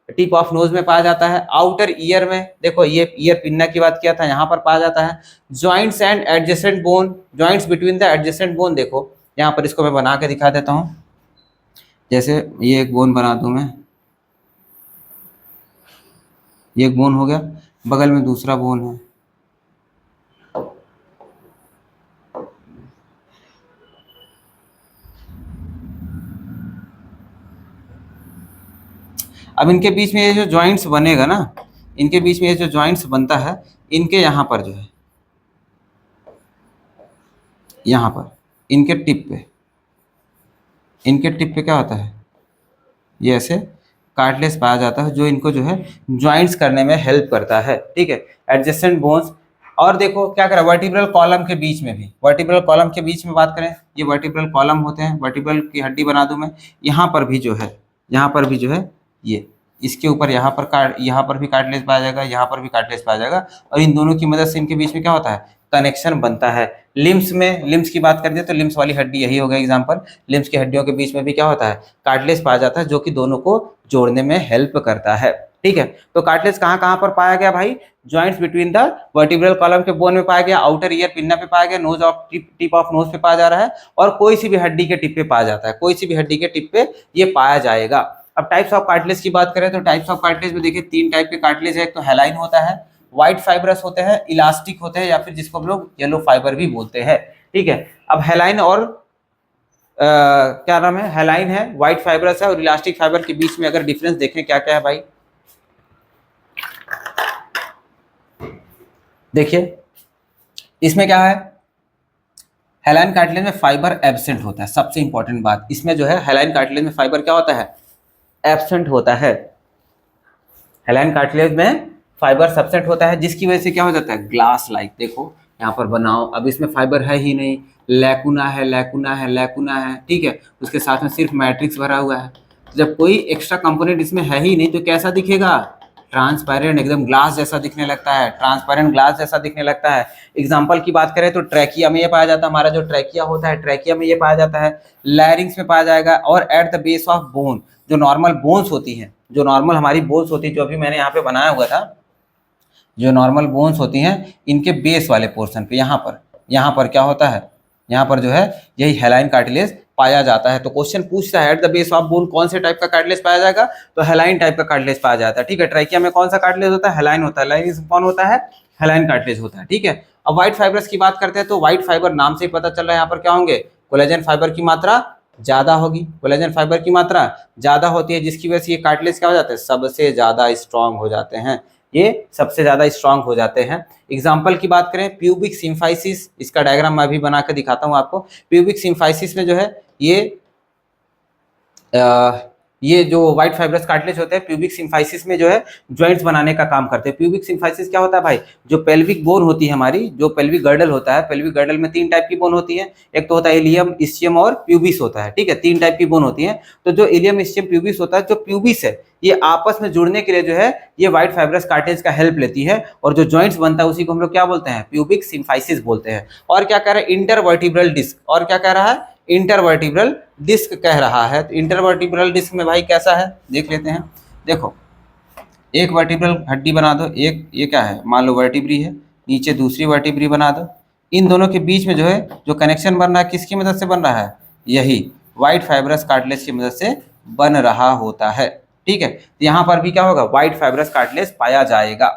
tip of nose में पाया जाता है। आउटर ईयर में देखो, ये ईयर पिन्ना की बात किया था, यहाँ पर पाया जाता है। Joints and adjacent bone, joints between the adjacent bone, देखो यहाँ पर इसको मैं बना के दिखा देता हूँ। जैसे ये एक बोन बना दूं मैं, ये एक बोन हो गया, बगल में दूसरा बोन है, अब इनके बीच में ये जो जॉइंट्स बनेगा ना, इनके बीच में ये जो जॉइंट्स बनता है, इनके यहाँ पर जो है, यहाँ पर इनके टिप पे क्या होता है, ये ऐसे कार्टिलेज पाया जाता है, जो इनको जो है ज्वाइंट्स करने में हेल्प करता है। ठीक है, एडजेसेंट बोन्स। और देखो क्या करें, वर्टिब्रल कॉलम के बीच में भी, वर्टिब्रल कॉलम के बीच में बात करें, ये वर्टिब्रल कॉलम होते हैं, वर्टिब्रल की हड्डी बना दूं मैं, यहाँ पर भी जो है ये इसके ऊपर यहाँ पर भी कार्टिलेज पाया जाएगा, यहाँ पर भी कार्टिलेज पाया जाएगा, और इन दोनों की मदद से इनके बीच में क्या होता है, कनेक्शन बनता है। लिम्स की बात करते हैं तो लिम्स वाली हड्डी यही होगा एग्जांपल। लिम्स की हड्डियों के बीच में भी क्या होता है, कार्टिलेज पाया जाता है, जो कि दोनों को जोड़ने में हेल्प करता है। ठीक है, तो कार्टिलेज कहाँ कहाँ पर पाया गया भाई, joints between the vertebral column के बोन में पाया गया, आउटर ईयर पिन्ना पे पाया गया, nose of tip of nose पे पाया जा रहा है, और कोई सी भी हड्डी के टिप पे पाया जाता है, कोई सी भी हड्डी के टिप पे ये पाया जाएगा। अब टाइप्स ऑफ कार्टिलेज की बात करें तो टाइप्स ऑफ कार्टिलेज में देखिए 3 टाइप के कार्टिलेज है। एक तो हेलाइन होता है, व्हाइट फाइब्रस होते हैं, इलास्टिक होते हैं, या फिर जिसको हम लोग येलो फाइबर भी बोलते हैं। ठीक है, अब हेलाइन और क्या नाम है, हेलाइन है, व्हाइट फाइब्रस है, और इलास्टिक फाइबर के बीच में अगर डिफरेंस देखें क्या क्या है भाई, देखिए इसमें क्या है, हेलाइन कार्टिलेज में फाइबर एब्सेंट होता है। सबसे इंपॉर्टेंट बात इसमें जो है, हेलाइन कार्टिलेज में फाइबर क्या होता है, एब्सेंट होता है। हेलाइन कार्टिलेज में फाइबर एब्सेंट होता है, जिसकी वजह से क्या हो जाता है, ग्लास लाइक। देखो यहाँ पर बनाओ, अब इसमें फाइबर है ही नहीं, लैकुना है, लैकुना है, लैकुना है। ठीक है, उसके साथ में सिर्फ मैट्रिक्स भरा हुआ है। तो जब कोई एक्स्ट्रा कंपोनेंट इसमें है ही नहीं तो कैसा दिखेगा, ट्रांसपेरेंट, एकदम ग्लास जैसा दिखने लगता है, ट्रांसपेरेंट ग्लास जैसा दिखने लगता है। एग्जांपल की बात करें तो ट्रैकिया में ये पाया जाता है, हमारा जो ट्रैकिया होता है, ट्रैकिया में ये पाया जाता है, लैरिंग्स में पाया जाएगा, और at the base of bone, जो नॉर्मल बोन्स होती हैं, जो नॉर्मल हमारी बोन्स होती है, जो अभी मैंने यहाँ पे बनाया हुआ था, जो नॉर्मल बोन्स होती हैं, इनके बेस वाले पोर्शन पे यहाँ पर क्या होता है, यहाँ पर जो है यही हेलाइन कार्टिलेज पाया जाता है। तो क्वेश्चन पूछता है at the base of bone कौन से टाइप का कार्टिलेज पाया जाएगा, तो हेलाइन टाइप का कार्टिलेज पाया जाता है। ठीक है, ट्रैकिया में कौन सा कार्टिलेज होता है, हेलाइन होता है, लाइन कौन होता है, हेलाइन कार्टिलेज होता है। ठीक है, अब व्हाइट फाइबर्स की बात करते हैं तो व्हाइट फाइबर नाम से ही पता चल रहा है, यहाँ पर क्या होंगे, कोलेजन फाइबर की मात्रा ज्यादा होगी, कोलेजन फाइबर की मात्रा ज्यादा होती है, जिसकी वजह से ये कार्टिलेज क्या हो जाते हैं, सबसे ज्यादा स्ट्रांग हो जाते हैं, ये सबसे ज्यादा स्ट्रांग हो जाते हैं। एग्जाम्पल की बात करें, प्यूबिक सिम्फाइसिस, इसका डायग्राम मैं भी बना के दिखाता हूँ आपको। प्यूबिक सिम्फाइसिस में जो है ये जो व्हाइट फाइब्रस कार्टिलेज होते हैं, प्यूबिक सिम्फाइसिस में जो है जॉइंट्स बनाने का काम करते हैं। प्यूबिक सिम्फाइसिस क्या होता है भाई, जो पेल्विक बोन होती है हमारी, जो पेल्विक गर्डल होता है, पेल्विक गर्डल में 3 टाइप की बोन होती है, एक तो होता है इलियम, इस्चियम और प्यूबिस होता है। ठीक है, 3 टाइप की बोन होती है। तो जो इलियम, इस्चियम, प्यूबिस होता है, जो प्यूबिस है ये आपस में जुड़ने के लिए जो है ये व्हाइट फाइब्रस कार्टिलेज का हेल्प लेती है, और जो जॉइंट्स बनता है उसी को हम लोग क्या बोलते हैं, प्यूबिक सिम्फाइसिस बोलते हैं। और क्या कह रहा है, इंटरवर्टिब्रल डिस्क, और क्या कह रहा है, इंटरवर्टिब्रल डिस्क कह रहा है। तो इंटरवर्टिब्रल डिस्क में भाई कैसा है देख लेते हैं। देखो एक वर्टिब्रल हड्डी बना दो, एक ये क्या है, मान लो वर्टिब्री है, नीचे दूसरी वर्टिब्री बना दो, इन दोनों के बीच में जो है जो कनेक्शन बन रहा है किसकी मदद से बन रहा है, यही व्हाइट फाइब्रस कार्टिलेज की मदद से बन रहा होता है। ठीक है, तो यहाँ पर भी क्या होगा, व्हाइट फाइब्रस कार्टिलेज पाया जाएगा।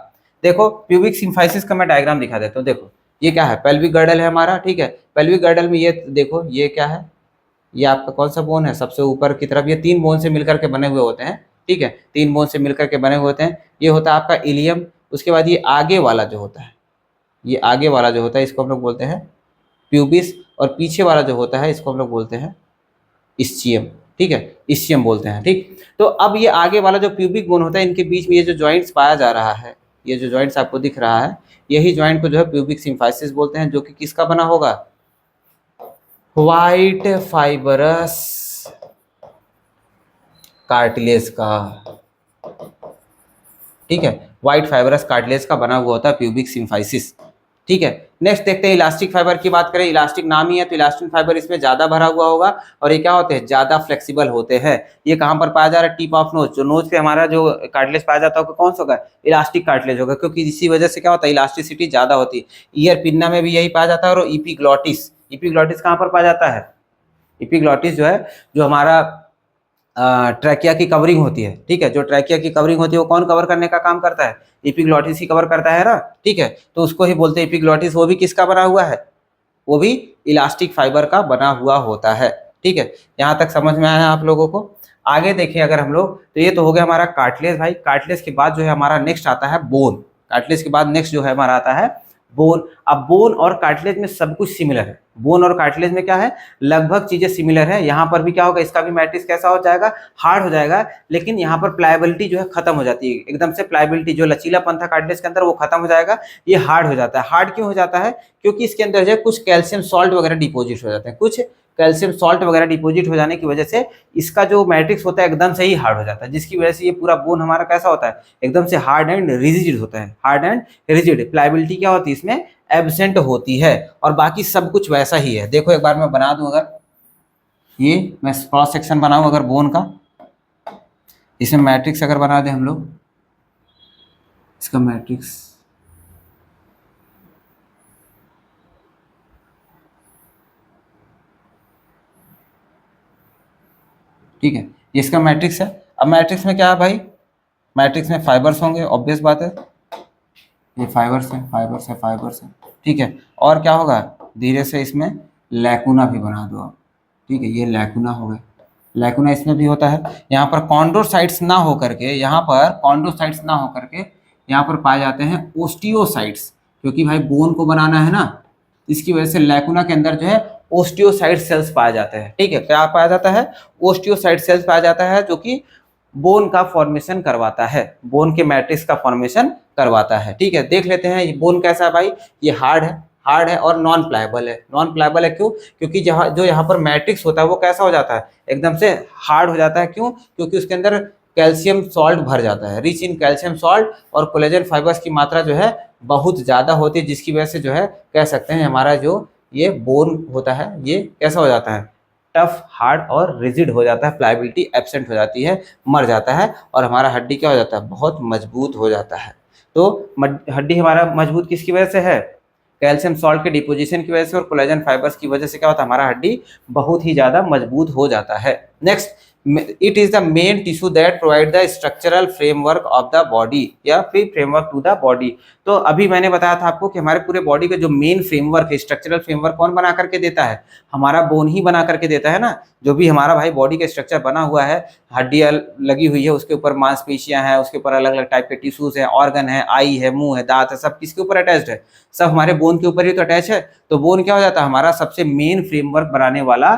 देखो प्यूबिक सिम्फाइसिस का मैं डायग्राम दिखा देता हूँ। देखो ये क्या है, पेल्विक गर्डल है हमारा। ठीक है, पेल्विक गर्डल में ये देखो ये क्या है, ये आपका कौन सा बोन है, सबसे ऊपर की तरफ, ये 3 बोन से मिलकर के बने हुए होते हैं। ठीक है, 3 बोन से मिलकर के बने हुए होते हैं। ये होता है आपका इलियम, उसके बाद ये आगे वाला जो होता है, ये आगे वाला जो होता है इसको हम लोग बोलते हैं प्यूबिस, और पीछे वाला जो होता है इसको हम लोग बोलते हैं इस्चियम। ठीक है, इस्चियम बोलते हैं। ठीक, तो अब ये आगे वाला जो प्यूबिक बोन होता है, इनके बीच में ये जो जॉइंट्स पाया जा रहा है, ये जो जॉइंट्स आपको दिख रहा है, यही जॉइंट को जो है प्यूबिक सिम्फाइसिस बोलते हैं, जो कि किसका बना होगा, व्हाइट फाइबरस कार्टिलेज का। ठीक है, व्हाइट फाइबरस कार्टिलेज का बना हुआ होता है प्यूबिक सिम्फाइसिस। ठीक है, नेक्स्ट देखते हैं इलास्टिक फाइबर की बात करें। इलास्टिक नाम ही है तो इलास्टिक फाइबर इसमें ज्यादा भरा हुआ होगा, और ये क्या होते हैं, ज्यादा फ्लेक्सिबल होते हैं। ये कहाँ पर पाया जा रहा है, टिप ऑफ नोज, जो नोज पे हमारा जो कार्टिलेज पाया जाता है कौन सा होगा, इलास्टिक कार्टिलेज होगा, क्योंकि इसी वजह से क्या होता है, इलास्टिसिटी ज्यादा होती है। ईयर पिन्ना में भी यही पाया जाता है, और इपीग्लॉटिस, इपीग्लॉटिस कहाँ पर पाया जाता है, इपीग्लॉटिस जो है जो हमारा ट्रैकिया की कवरिंग होती है। ठीक है, जो ट्रैकिया की कवरिंग होती है वो कौन कवर करने का काम करता है, इपीग्लॉटिस ही कवर करता है ना। ठीक है, तो उसको ही बोलते हैं इपीग्लॉटिस। वो भी किसका बना हुआ है, वो भी इलास्टिक फाइबर का बना हुआ होता है। ठीक है, यहाँ तक समझ में आया आप लोगों को। आगे देखें अगर हम लोग, तो ये तो हो गया हमारा कार्टिलेज भाई। कार्टिलेज के बाद जो है हमारा नेक्स्ट आता है बोन। कार्टिलेज के बाद नेक्स्ट जो है हमारा आता है बोन। अब बोन और कार्टिलेज में सब कुछ सिमिलर है, बोन और कार्टिलेज में क्या है, लगभग चीजें सिमिलर है। यहाँ पर भी क्या होगा, इसका भी मैट्रिक्स कैसा हो जाएगा, हार्ड हो जाएगा, लेकिन यहाँ पर प्लायबिलिटी जो है खत्म हो जाती है एकदम से। प्लायबिलिटी जो लचीलापन था कार्टिलेज के अंदर वो खत्म हो जाएगा, ये हार्ड हो जाता है। हार्ड क्यों हो जाता है, क्योंकि इसके अंदर जो है कुछ कैल्शियम सॉल्ट वगैरह डिपोजिट हो जाते हैं, कुछ कैल्शियम सॉल्ट वगैरह डिपॉजिट हो जाने की वजह से इसका जो मैट्रिक्स होता है एकदम से ही हार्ड हो जाता है, जिसकी वजह से ये पूरा बोन हमारा कैसा होता है, एकदम से हार्ड एंड रिजिड होता है। हार्ड एंड रिजिड, प्लायबिलिटी क्या होती है इसमें, एब्सेंट होती है, और बाकी सब कुछ वैसा ही है। देखो एक बार मैं बना दूं, अगर ये मैं क्रॉस सेक्शन बनाऊं अगर बोन का, इसमें मैट्रिक्स अगर बना दें हम लोग, इसका मैट्रिक्स ठीक है, ये इसका मैट्रिक्स है। अब मैट्रिक्स में क्या है भाई, मैट्रिक्स में फाइबर्स होंगे, ऑब्वियस बात है, ये फाइबर्स है, फाइबर्स है, फाइबर्स है, ठीक है। और क्या होगा, धीरे से इसमें लैकुना भी बना दो आप, ठीक है, ये लैकुना हो गए, लैकुना इसमें भी होता है। यहाँ पर कॉन्ड्रोसाइट्स ना हो करके, यहाँ पर कॉन्ड्रोसाइट्स ना हो करके यहाँ पर पाए जाते हैं ओस्टियोसाइट्स, क्योंकि भाई बोन को बनाना है ना, इसकी वजह से लैकुना के अंदर जो है ओस्टियोसाइट सेल्स पाए जाते हैं, ठीक है। क्या पाया जाता है, ओस्टियोसाइट सेल्स पाया जाता है, जो कि बोन का फॉर्मेशन करवाता है, बोन के मैट्रिक्स का फॉर्मेशन करवाता है, ठीक है। देख लेते हैं ये बोन कैसा है भाई, ये हार्ड है, हार्ड है और नॉन प्लायबल है। नॉन प्लायबल है क्यों, क्योंकि जहाँ जो यहाँ पर मैट्रिक्स होता है वो कैसा हो जाता है, एकदम से हार्ड हो जाता है। क्यों, क्योंकि उसके अंदर कैल्शियम सॉल्ट भर जाता है, रिच इन कैल्शियम सॉल्ट, और कोलेजन फाइबर्स की मात्रा जो है बहुत ज़्यादा होती है, जिसकी वजह से जो है कह सकते हैं हमारा जो ये बोन होता है ये कैसा हो जाता है, टफ, हार्ड और रिजिड हो जाता है, प्लायबिलिटी एब्सेंट हो जाती है, मर जाता है, और हमारा हड्डी क्या हो जाता है, बहुत मजबूत हो जाता है। तो हड्डी हमारा मजबूत किसकी वजह से है, कैल्शियम सॉल्ट के डिपोजिशन की वजह से और कोलेजन फाइबर्स की वजह से क्या होता है, हमारा हड्डी बहुत ही ज़्यादा मजबूत हो जाता है। Next, it is the main tissue that provide the structural framework of the body, या फिर फ्रेमवर्क टू द बॉडी। तो अभी मैंने बताया था आपको कि हमारे पूरे बॉडी का जो मेन फ्रेमवर्क है, स्ट्रक्चरल फ्रेमवर्क कौन बना करके देता है, हमारा बोन ही बना करके देता है ना। जो भी हमारा भाई बॉडी का स्ट्रक्चर बना हुआ है, हड्डियाँ लगी हुई है, उसके ऊपर मांसपेशियां हैं, उसके ऊपर अलग अलग टाइप के टिश्यूज हैं, ऑर्गन है, आई है, मुंह है, दांत है, सब किसके ऊपर अटैच्ड है, सब हमारे बोन के ऊपर ही तो अटैच है। तो बोन क्या हो जाता है, हमारा सबसे मेन फ्रेमवर्क बनाने वाला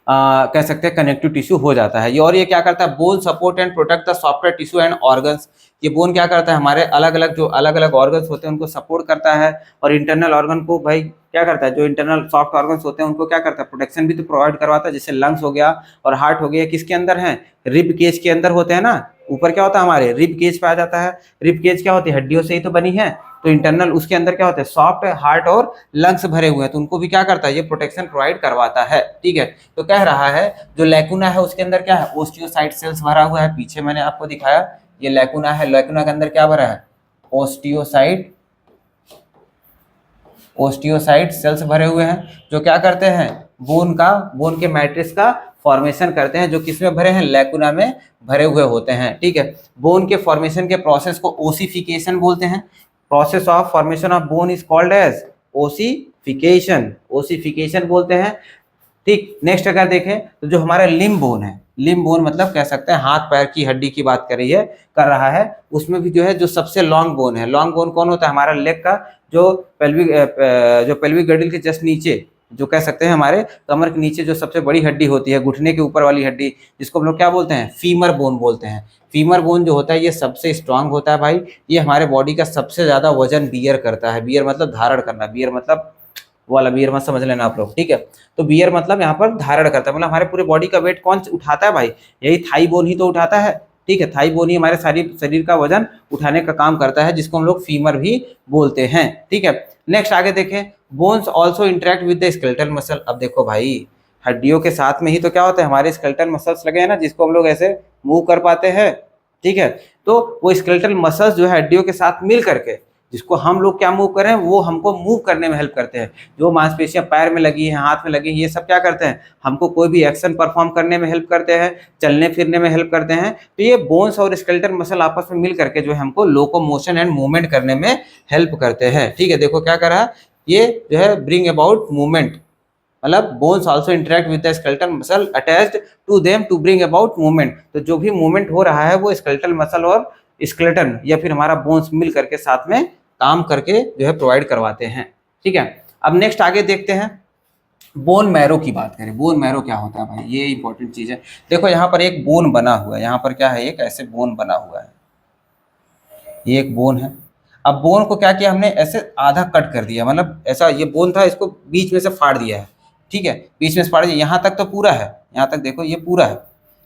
कह सकते हैं कनेक्टिव टिश्यू हो जाता है ये। और ये क्या करता है, bone support and protect the software tissue and organs. ये बोन क्या करता है, हमारे अलग अलग जो अलग अलग ऑर्गन्स होते हैं उनको सपोर्ट करता है, और इंटरनल ऑर्गन को भाई क्या करता है, जो इंटरनल सॉफ्ट ऑर्गन्स होते हैं उनको क्या करता है, प्रोटेक्शन भी तो प्रोवाइड करवाता है। जैसे लंग्स हो गया और हार्ट हो गया, किसके अंदर है, रिब केज के अंदर होते हैं ना। ऊपर क्या होता है, हमारे रिब केज पाया जाता है। रिब केज क्या होती है, हड्डियों से ही तो बनी है, तो इंटरनल उसके अंदर क्या होता है, सॉफ्ट हार्ट और लंग्स भरे हुए हैं, तो उनको भी क्या करता है, ये प्रोटेक्शन प्रोवाइड करवाता है, ठीक है। तो कह रहा है जो लैकुना है उसके अंदर क्या है, ओस्टियोसाइट सेल्स भरा हुआ है। पीछे मैंने आपको दिखाया ये लैकुना है, लैकुना के अंदर क्या भरा है, ओस्टियोसाइट, ओस्टियोसाइट सेल्स भरे हुए हैं, जो क्या करते हैं, बोन के मैट्रिक्स का फॉर्मेशन करते हैं, जो किसमें भरे हैं, लैकुना में भरे हुए होते हैं, ठीक है। बोन के फॉर्मेशन के प्रोसेस को ओसिफिकेशन बोलते हैं। Process of formation of bone is called as ossification, ossification बोलते हैं, ठीक। नेक्स्ट अगर देखें तो जो हमारा लिम्ब बोन है, लिम्ब बोन मतलब कह सकते हैं हाथ पैर की हड्डी की बात कर रहा है, उसमें भी जो है जो सबसे लॉन्ग बोन है, लॉन्ग बोन कौन होता है, हमारा लेग का जो पेल्विक गर्डल के जस्ट नीचे, जो कह सकते हैं हमारे कमर के नीचे जो सबसे बड़ी हड्डी होती है, घुटने के ऊपर वाली हड्डी, जिसको हम लोग क्या बोलते हैं, फीमर बोन बोलते हैं। फीमर बोन जो होता है ये सबसे स्ट्रांग होता है भाई, ये हमारे बॉडी का सबसे ज्यादा वजन बियर करता है। बियर मतलब धारण करना, बियर मतलब वो वाला बियर मत समझ लेना आप लोग, ठीक है। तो बियर मतलब यहाँ पर धारण करता है, मतलब हमारे पूरे बॉडी का वेट कौन उठाता है भाई, यही थाई बोन ही तो उठाता है, ठीक है। थाई बोन ही हमारे सारी शरीर का वजन उठाने का काम करता है, जिसको हम लोग फीमर भी बोलते हैं, ठीक है। नेक्स्ट आगे देखें, bones also interact with the skeletal muscle. अब देखो भाई, हड्डियों के साथ में ही तो क्या होता है, हमारे स्केलेटल मसल्स लगे हैं ना, जिसको हम लोग ऐसे मूव कर पाते हैं, ठीक है। तो वो स्केलेटल मसल्स जो है हड्डियों के साथ मिल करके, जिसको हम लोग क्या मूव करें, वो हमको मूव करने में हेल्प करते हैं। जो मांसपेशियां पैर में लगी हैं, हाथ में लगी हैं, ये सब क्या करते हैं, हमको कोई भी एक्शन परफॉर्म करने में हेल्प करते हैं, चलने फिरने में हेल्प करते हैं। तो ये बोन्स और स्केलेटल मसल आपस में मिल करके जो है हमको लोकोमोशन एंड मूवमेंट करने में हेल्प करते हैं, ठीक है। देखो क्या कर रहा है, ये जो है ब्रिंग अबाउट मूवमेंट, मतलब bones also interact with the skeletal muscle attached to them to bring about movement. तो जो भी मूवमेंट हो रहा है वो स्केलेटल मसल और स्केलेटन या फिर हमारा बोन्स मिल करके साथ में काम करके जो है प्रोवाइड करवाते हैं, ठीक है। अब नेक्स्ट आगे देखते हैं, बोन मैरो की बात करें। बोन मैरो क्या होता है भाई, ये इंपॉर्टेंट चीज है। देखो यहाँ पर एक बोन बना हुआ है, यहाँ पर क्या है, एक ऐसे बोन बना हुआ है, ये एक बोन है। अब बोन को क्या किया हमने, ऐसे आधा कट कर दिया, मतलब ऐसा ये बोन था, इसको बीच में से फाड़ दिया है, ठीक है, बीच में स्पार्ट यहाँ तक तो पूरा है, यहाँ तक देखो ये पूरा है,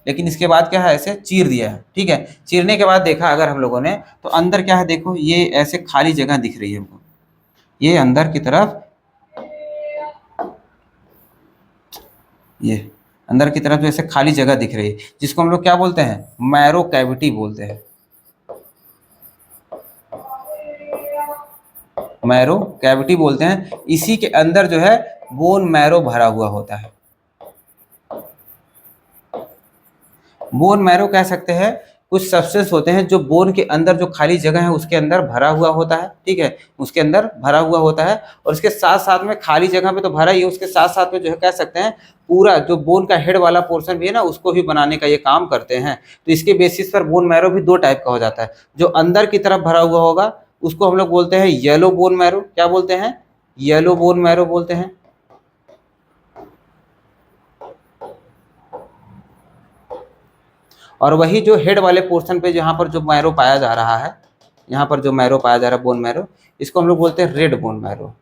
लेकिन इसके बाद क्या है, ऐसे चीर दिया है। ठीक है, चीरने के बाद देखा अगर हम लोगों ने, तो अंदर क्या है देखो, ये ऐसे खाली जगह दिख रही है हमको, ये अंदर की तरफ, ये अंदर की तरफ जैसे खाली जगह दिख रही है, जिसको हम लोग क्या बोलते हैं, मैरो कैविटी बोलते हैं। मैरो कैविटी बोलते हैं। इसी के अंदर जो है बोन मैरो भरा हुआ होता है। बोन मैरो कह सकते हैं, कुछ सब्सटेंस होते हैं जो बोन के अंदर जो खाली जगह है उसके अंदर भरा हुआ होता है। ठीक है, उसके अंदर भरा हुआ होता है, और उसके साथ साथ में खाली जगह पे तो भरा ही है, उसके साथ साथ में जो है कह सकते हैं पूरा जो बोन का हेड वाला पोर्शन भी है ना, उसको भी बनाने का ये काम करते हैं। तो इसके बेसिस पर बोन मैरो भी दो टाइप का हो जाता है। जो अंदर की तरफ भरा हुआ होगा उसको हम लोग बोलते हैं येलो बोन मैरो। क्या बोलते हैं, येलो बोन मैरो बोलते हैं। और वही जो हेड वाले पोर्शन पे जहाँ पर जो मैरो पाया जा रहा है, यहाँ पर जो मैरो पाया जा रहा है बोन मैरो, इसको हम लोग बोलते हैं रेड बोन मैरो।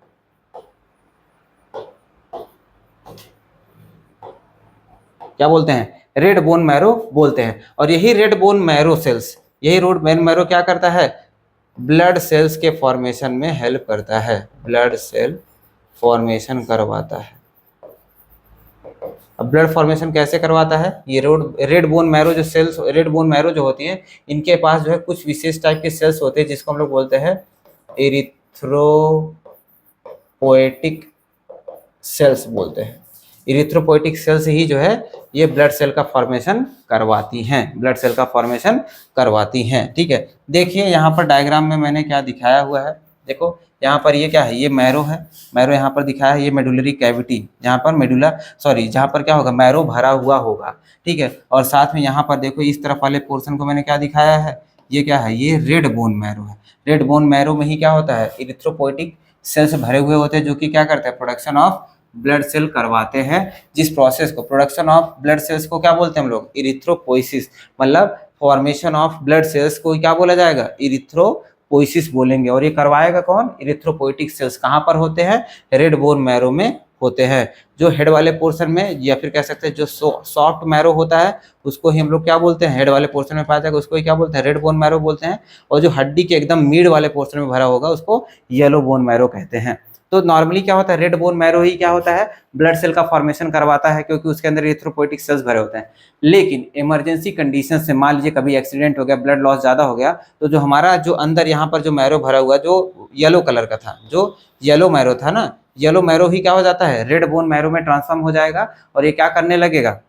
क्या बोलते हैं, रेड बोन मैरो बोलते हैं। और यही रेड बोन मैरो सेल्स, यही रेड बोन मैरो क्या करता है, ब्लड सेल्स के फॉर्मेशन में हेल्प करता है, ब्लड सेल फॉर्मेशन करवाता है। अब ब्लड फॉर्मेशन कैसे करवाता है, ये रेड बोन मैरो जो सेल्स, रेड बोन मैरो जो होती है, इनके पास जो है कुछ विशेष टाइप के सेल्स होते हैं जिसको हम लोग बोलते हैं इरिथ्रोपोएटिक सेल्स बोलते हैं। इरिथ्रोपोएटिक सेल्स ही जो है ये ब्लड सेल का फॉर्मेशन करवाती हैं, ब्लड सेल का फॉर्मेशन करवाती हैं। ठीक है, देखिए यहाँ पर डायग्राम में मैंने क्या दिखाया हुआ है, देखो यहाँ पर ये क्या है, ये मैरो है, मैरो यहाँ पर दिखाया है, ये मेडुलरी कैविटी, जहाँ पर जहाँ पर क्या होगा, मैरो भरा हुआ होगा। ठीक है, और साथ में यहाँ पर देखो इस तरफ वाले पोर्शन को मैंने क्या दिखाया है, ये क्या है, ये रेड बोन मैरो है। रेड बोन मैरो में ही क्या होता है, इरिथ्रोपोएटिक सेल्स भरे हुए होते हैं, जो कि क्या करते हैं, प्रोडक्शन ऑफ ब्लड सेल करवाते हैं। जिस प्रोसेस को, प्रोडक्शन ऑफ ब्लड सेल्स को क्या बोलते हैं हम लोग, इरिथ्रोपोइसिस, मतलब फॉर्मेशन ऑफ ब्लड सेल्स को क्या बोला जाएगा, इरिथ्रोपोइसिस बोलेंगे। और ये करवाएगा कौन, इरिथ्रोपोएटिक सेल्स। कहाँ पर होते हैं, रेड बोन मैरो में होते हैं। जो हेड वाले पोर्शन में, या फिर कह सकते हैं जो सॉफ्ट मैरो होता है, उसको ही हम लोग क्या बोलते हैं, हेड वाले पोर्शन में पाया जाएगा, उसको ही क्या बोलते हैं, रेड बोन मैरो बोलते हैं। और जो हड्डी के एकदम मीड वाले पोर्शन में भरा होगा उसको येलो बोन मैरो कहते हैं। तो नॉर्मली क्या होता है, रेड बोन मैरो ही क्या होता है, ब्लड सेल का फॉर्मेशन करवाता है, क्योंकि उसके अंदर इरिथ्रोपोएटिक सेल्स भरे होते हैं। लेकिन इमरजेंसी कंडीशन से, मान लीजिए कभी एक्सीडेंट हो गया, ब्लड लॉस ज़्यादा हो गया, तो जो हमारा जो अंदर यहाँ पर जो मैरो भरा हुआ, जो येलो कलर का था, जो येलो मैरो था ना, येलो मैरो ही क्या हो जाता है, रेड बोन मैरो में ट्रांसफॉर्म हो जाएगा, और ये क्या करने लगेगा,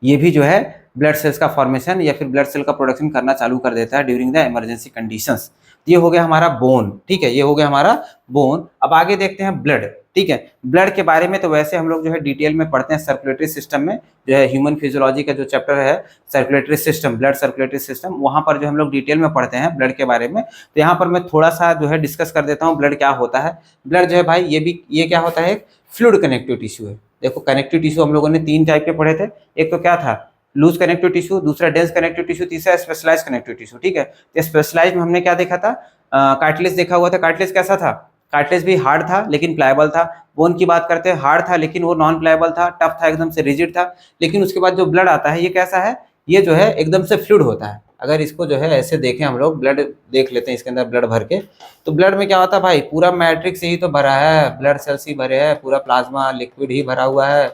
ये भी जो है ब्लड सेल्स का फॉर्मेशन या फिर ब्लड सेल का प्रोडक्शन करना चालू कर देता है ड्यूरिंग द इमरजेंसी कंडीशंस। ये हो गया हमारा बोन। ठीक है, ये हो गया हमारा बोन। अब आगे देखते हैं ब्लड। ठीक है, ब्लड के बारे में तो वैसे हम लोग जो है डिटेल में पढ़ते हैं सर्कुलेटरी सिस्टम में, जो है ह्यूमन फिजियोलॉजी का जो चैप्टर है circulatory system, blood circulatory system, वहाँ पर जो हम लोग डिटेल में पढ़ते हैं ब्लड के बारे में। तो यहाँ पर मैं थोड़ा सा जो है डिस्कस कर देता हूँ ब्लड क्या होता है। ब्लड जो है भाई, ये क्या होता है, एक फ्लूइड कनेक्टिव टिश्यू है। देखो कनेक्टिव टिश्यू हम लोगों ने तीन टाइप के पढ़े थे, एक तो क्या था, लूज कनेक्टिव टिश्यू, दूसरा डेंस कनेक्टिव टिश्यू, तीसरा स्पेशलाइज कनेक्टिव टिश्यू। ठीक है, तो स्पेशलाइज में हमने क्या देखा था, कार्टिलेज देखा हुआ था। कार्टिलेज कैसा था, कार्टिलेज भी हार्ड था लेकिन प्लायबल था। बोन की बात करते हैं, हार्ड था लेकिन वो नॉन प्लायबल था, टफ था, एकदम से रिजिड था। लेकिन उसके बाद जो ब्लड आता है, ये कैसा है, ये जो है एकदम से फ्लूइड होता है। अगर इसको जो है ऐसे देखें हम लोग, ब्लड देख लेते हैं इसके अंदर ब्लड भर के, तो ब्लड में क्या होता है भाई, पूरा मैट्रिक्स ही तो भरा है, ब्लड सेल्स ही भरे हैं, पूरा प्लाज्मा लिक्विड ही भरा हुआ है।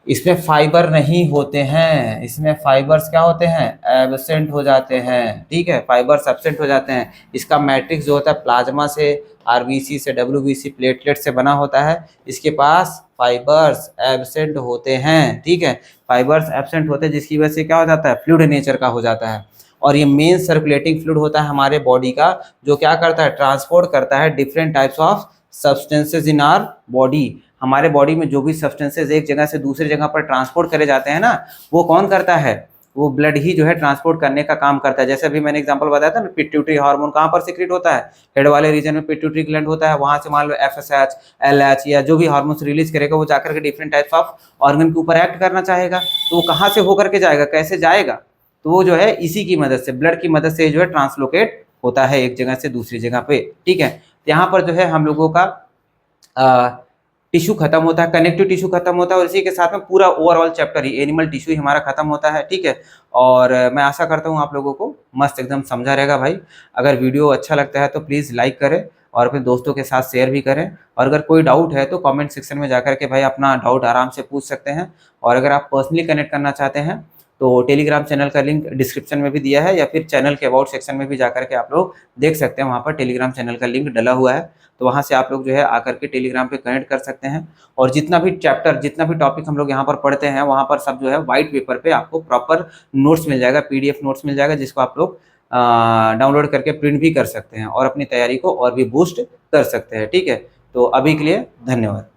इसमें फाइबर नहीं होते हैं, इसमें फाइबर्स क्या होते हैं, एब्सेंट हो जाते हैं। ठीक है, फाइबर्स एब्सेंट हो जाते हैं। इसका मैट्रिक्स जो होता है प्लाज्मा से, आरबीसी से, डब्ल्यूबीसी प्लेटलेट से बना होता है। इसके पास फाइबर्स एब्सेंट होते हैं। ठीक है, फाइबर्स एब्सेंट होते हैं, जिसकी वजह से क्या हो जाता है, फ्लूइड नेचर का हो जाता है। और ये मेन सर्कुलेटिंग फ्लूइड होता है हमारे बॉडी का, जो क्या करता है, ट्रांसपोर्ट करता है different types of substances in our body. हमारे बॉडी में जो भी सब्सटेंसेज एक जगह से दूसरी जगह पर ट्रांसपोर्ट करे जाते हैं ना, वो कौन करता है, वो ब्लड ही जो है ट्रांसपोर्ट करने का काम करता है। जैसे अभी मैंने एग्जांपल बताया था ना, पिट्यूटरी हार्मोन कहाँ पर सीक्रेट होता है, हेड वाले रीजन में पिट्यूटरी ग्लैंड होता है, वहां से मान लो एफएसएच, एलएच या जो भी हार्मोन्स रिलीज करेगा, वो जाकर के डिफरेंट टाइप्स ऑफ ऑर्गन के ऊपर एक्ट करना चाहेगा। तो वो कहाँ से होकर के जाएगा, कैसे जाएगा, तो वो जो है इसी की मदद से, ब्लड की मदद से जो है ट्रांसलोकेट होता है एक जगह से दूसरी जगह पे। ठीक है, यहाँ पर जो है हम लोगों का टिश्यू खत्म होता है, कनेक्टिव टिश्यू खत्म होता है और इसी के साथ में पूरा ओवरऑल चैप्टर ही एनिमल टिश्यू ही हमारा खत्म होता है। ठीक है, और मैं आशा करता हूँ आप लोगों को मस्त एकदम समझा रहेगा भाई। अगर वीडियो अच्छा लगता है तो प्लीज़ लाइक करें और अपने दोस्तों के साथ शेयर भी करें, और अगर कोई डाउट है तो कमेंट सेक्शन में जाकर के भाई अपना डाउट आराम से पूछ सकते हैं। और अगर आप पर्सनली कनेक्ट करना चाहते हैं तो टेलीग्राम चैनल का लिंक डिस्क्रिप्शन में भी दिया है, या फिर चैनल के अबाउट सेक्शन में भी जाकर के आप लोग देख सकते हैं, वहाँ पर टेलीग्राम चैनल का लिंक डला हुआ है। तो वहाँ से आप लोग जो है आकर के टेलीग्राम पे कनेक्ट कर सकते हैं। और जितना भी चैप्टर, जितना भी टॉपिक हम लोग यहाँ पर पढ़ते हैं, वहाँ पर सब जो है व्हाइट पेपर पे आपको प्रॉपर नोट्स मिल जाएगा, PDF नोट्स मिल जाएगा, जिसको आप लोग डाउनलोड करके प्रिंट भी कर सकते हैं और अपनी तैयारी को और भी बूस्ट कर सकते हैं। ठीक है, तो अभी के लिए धन्यवाद।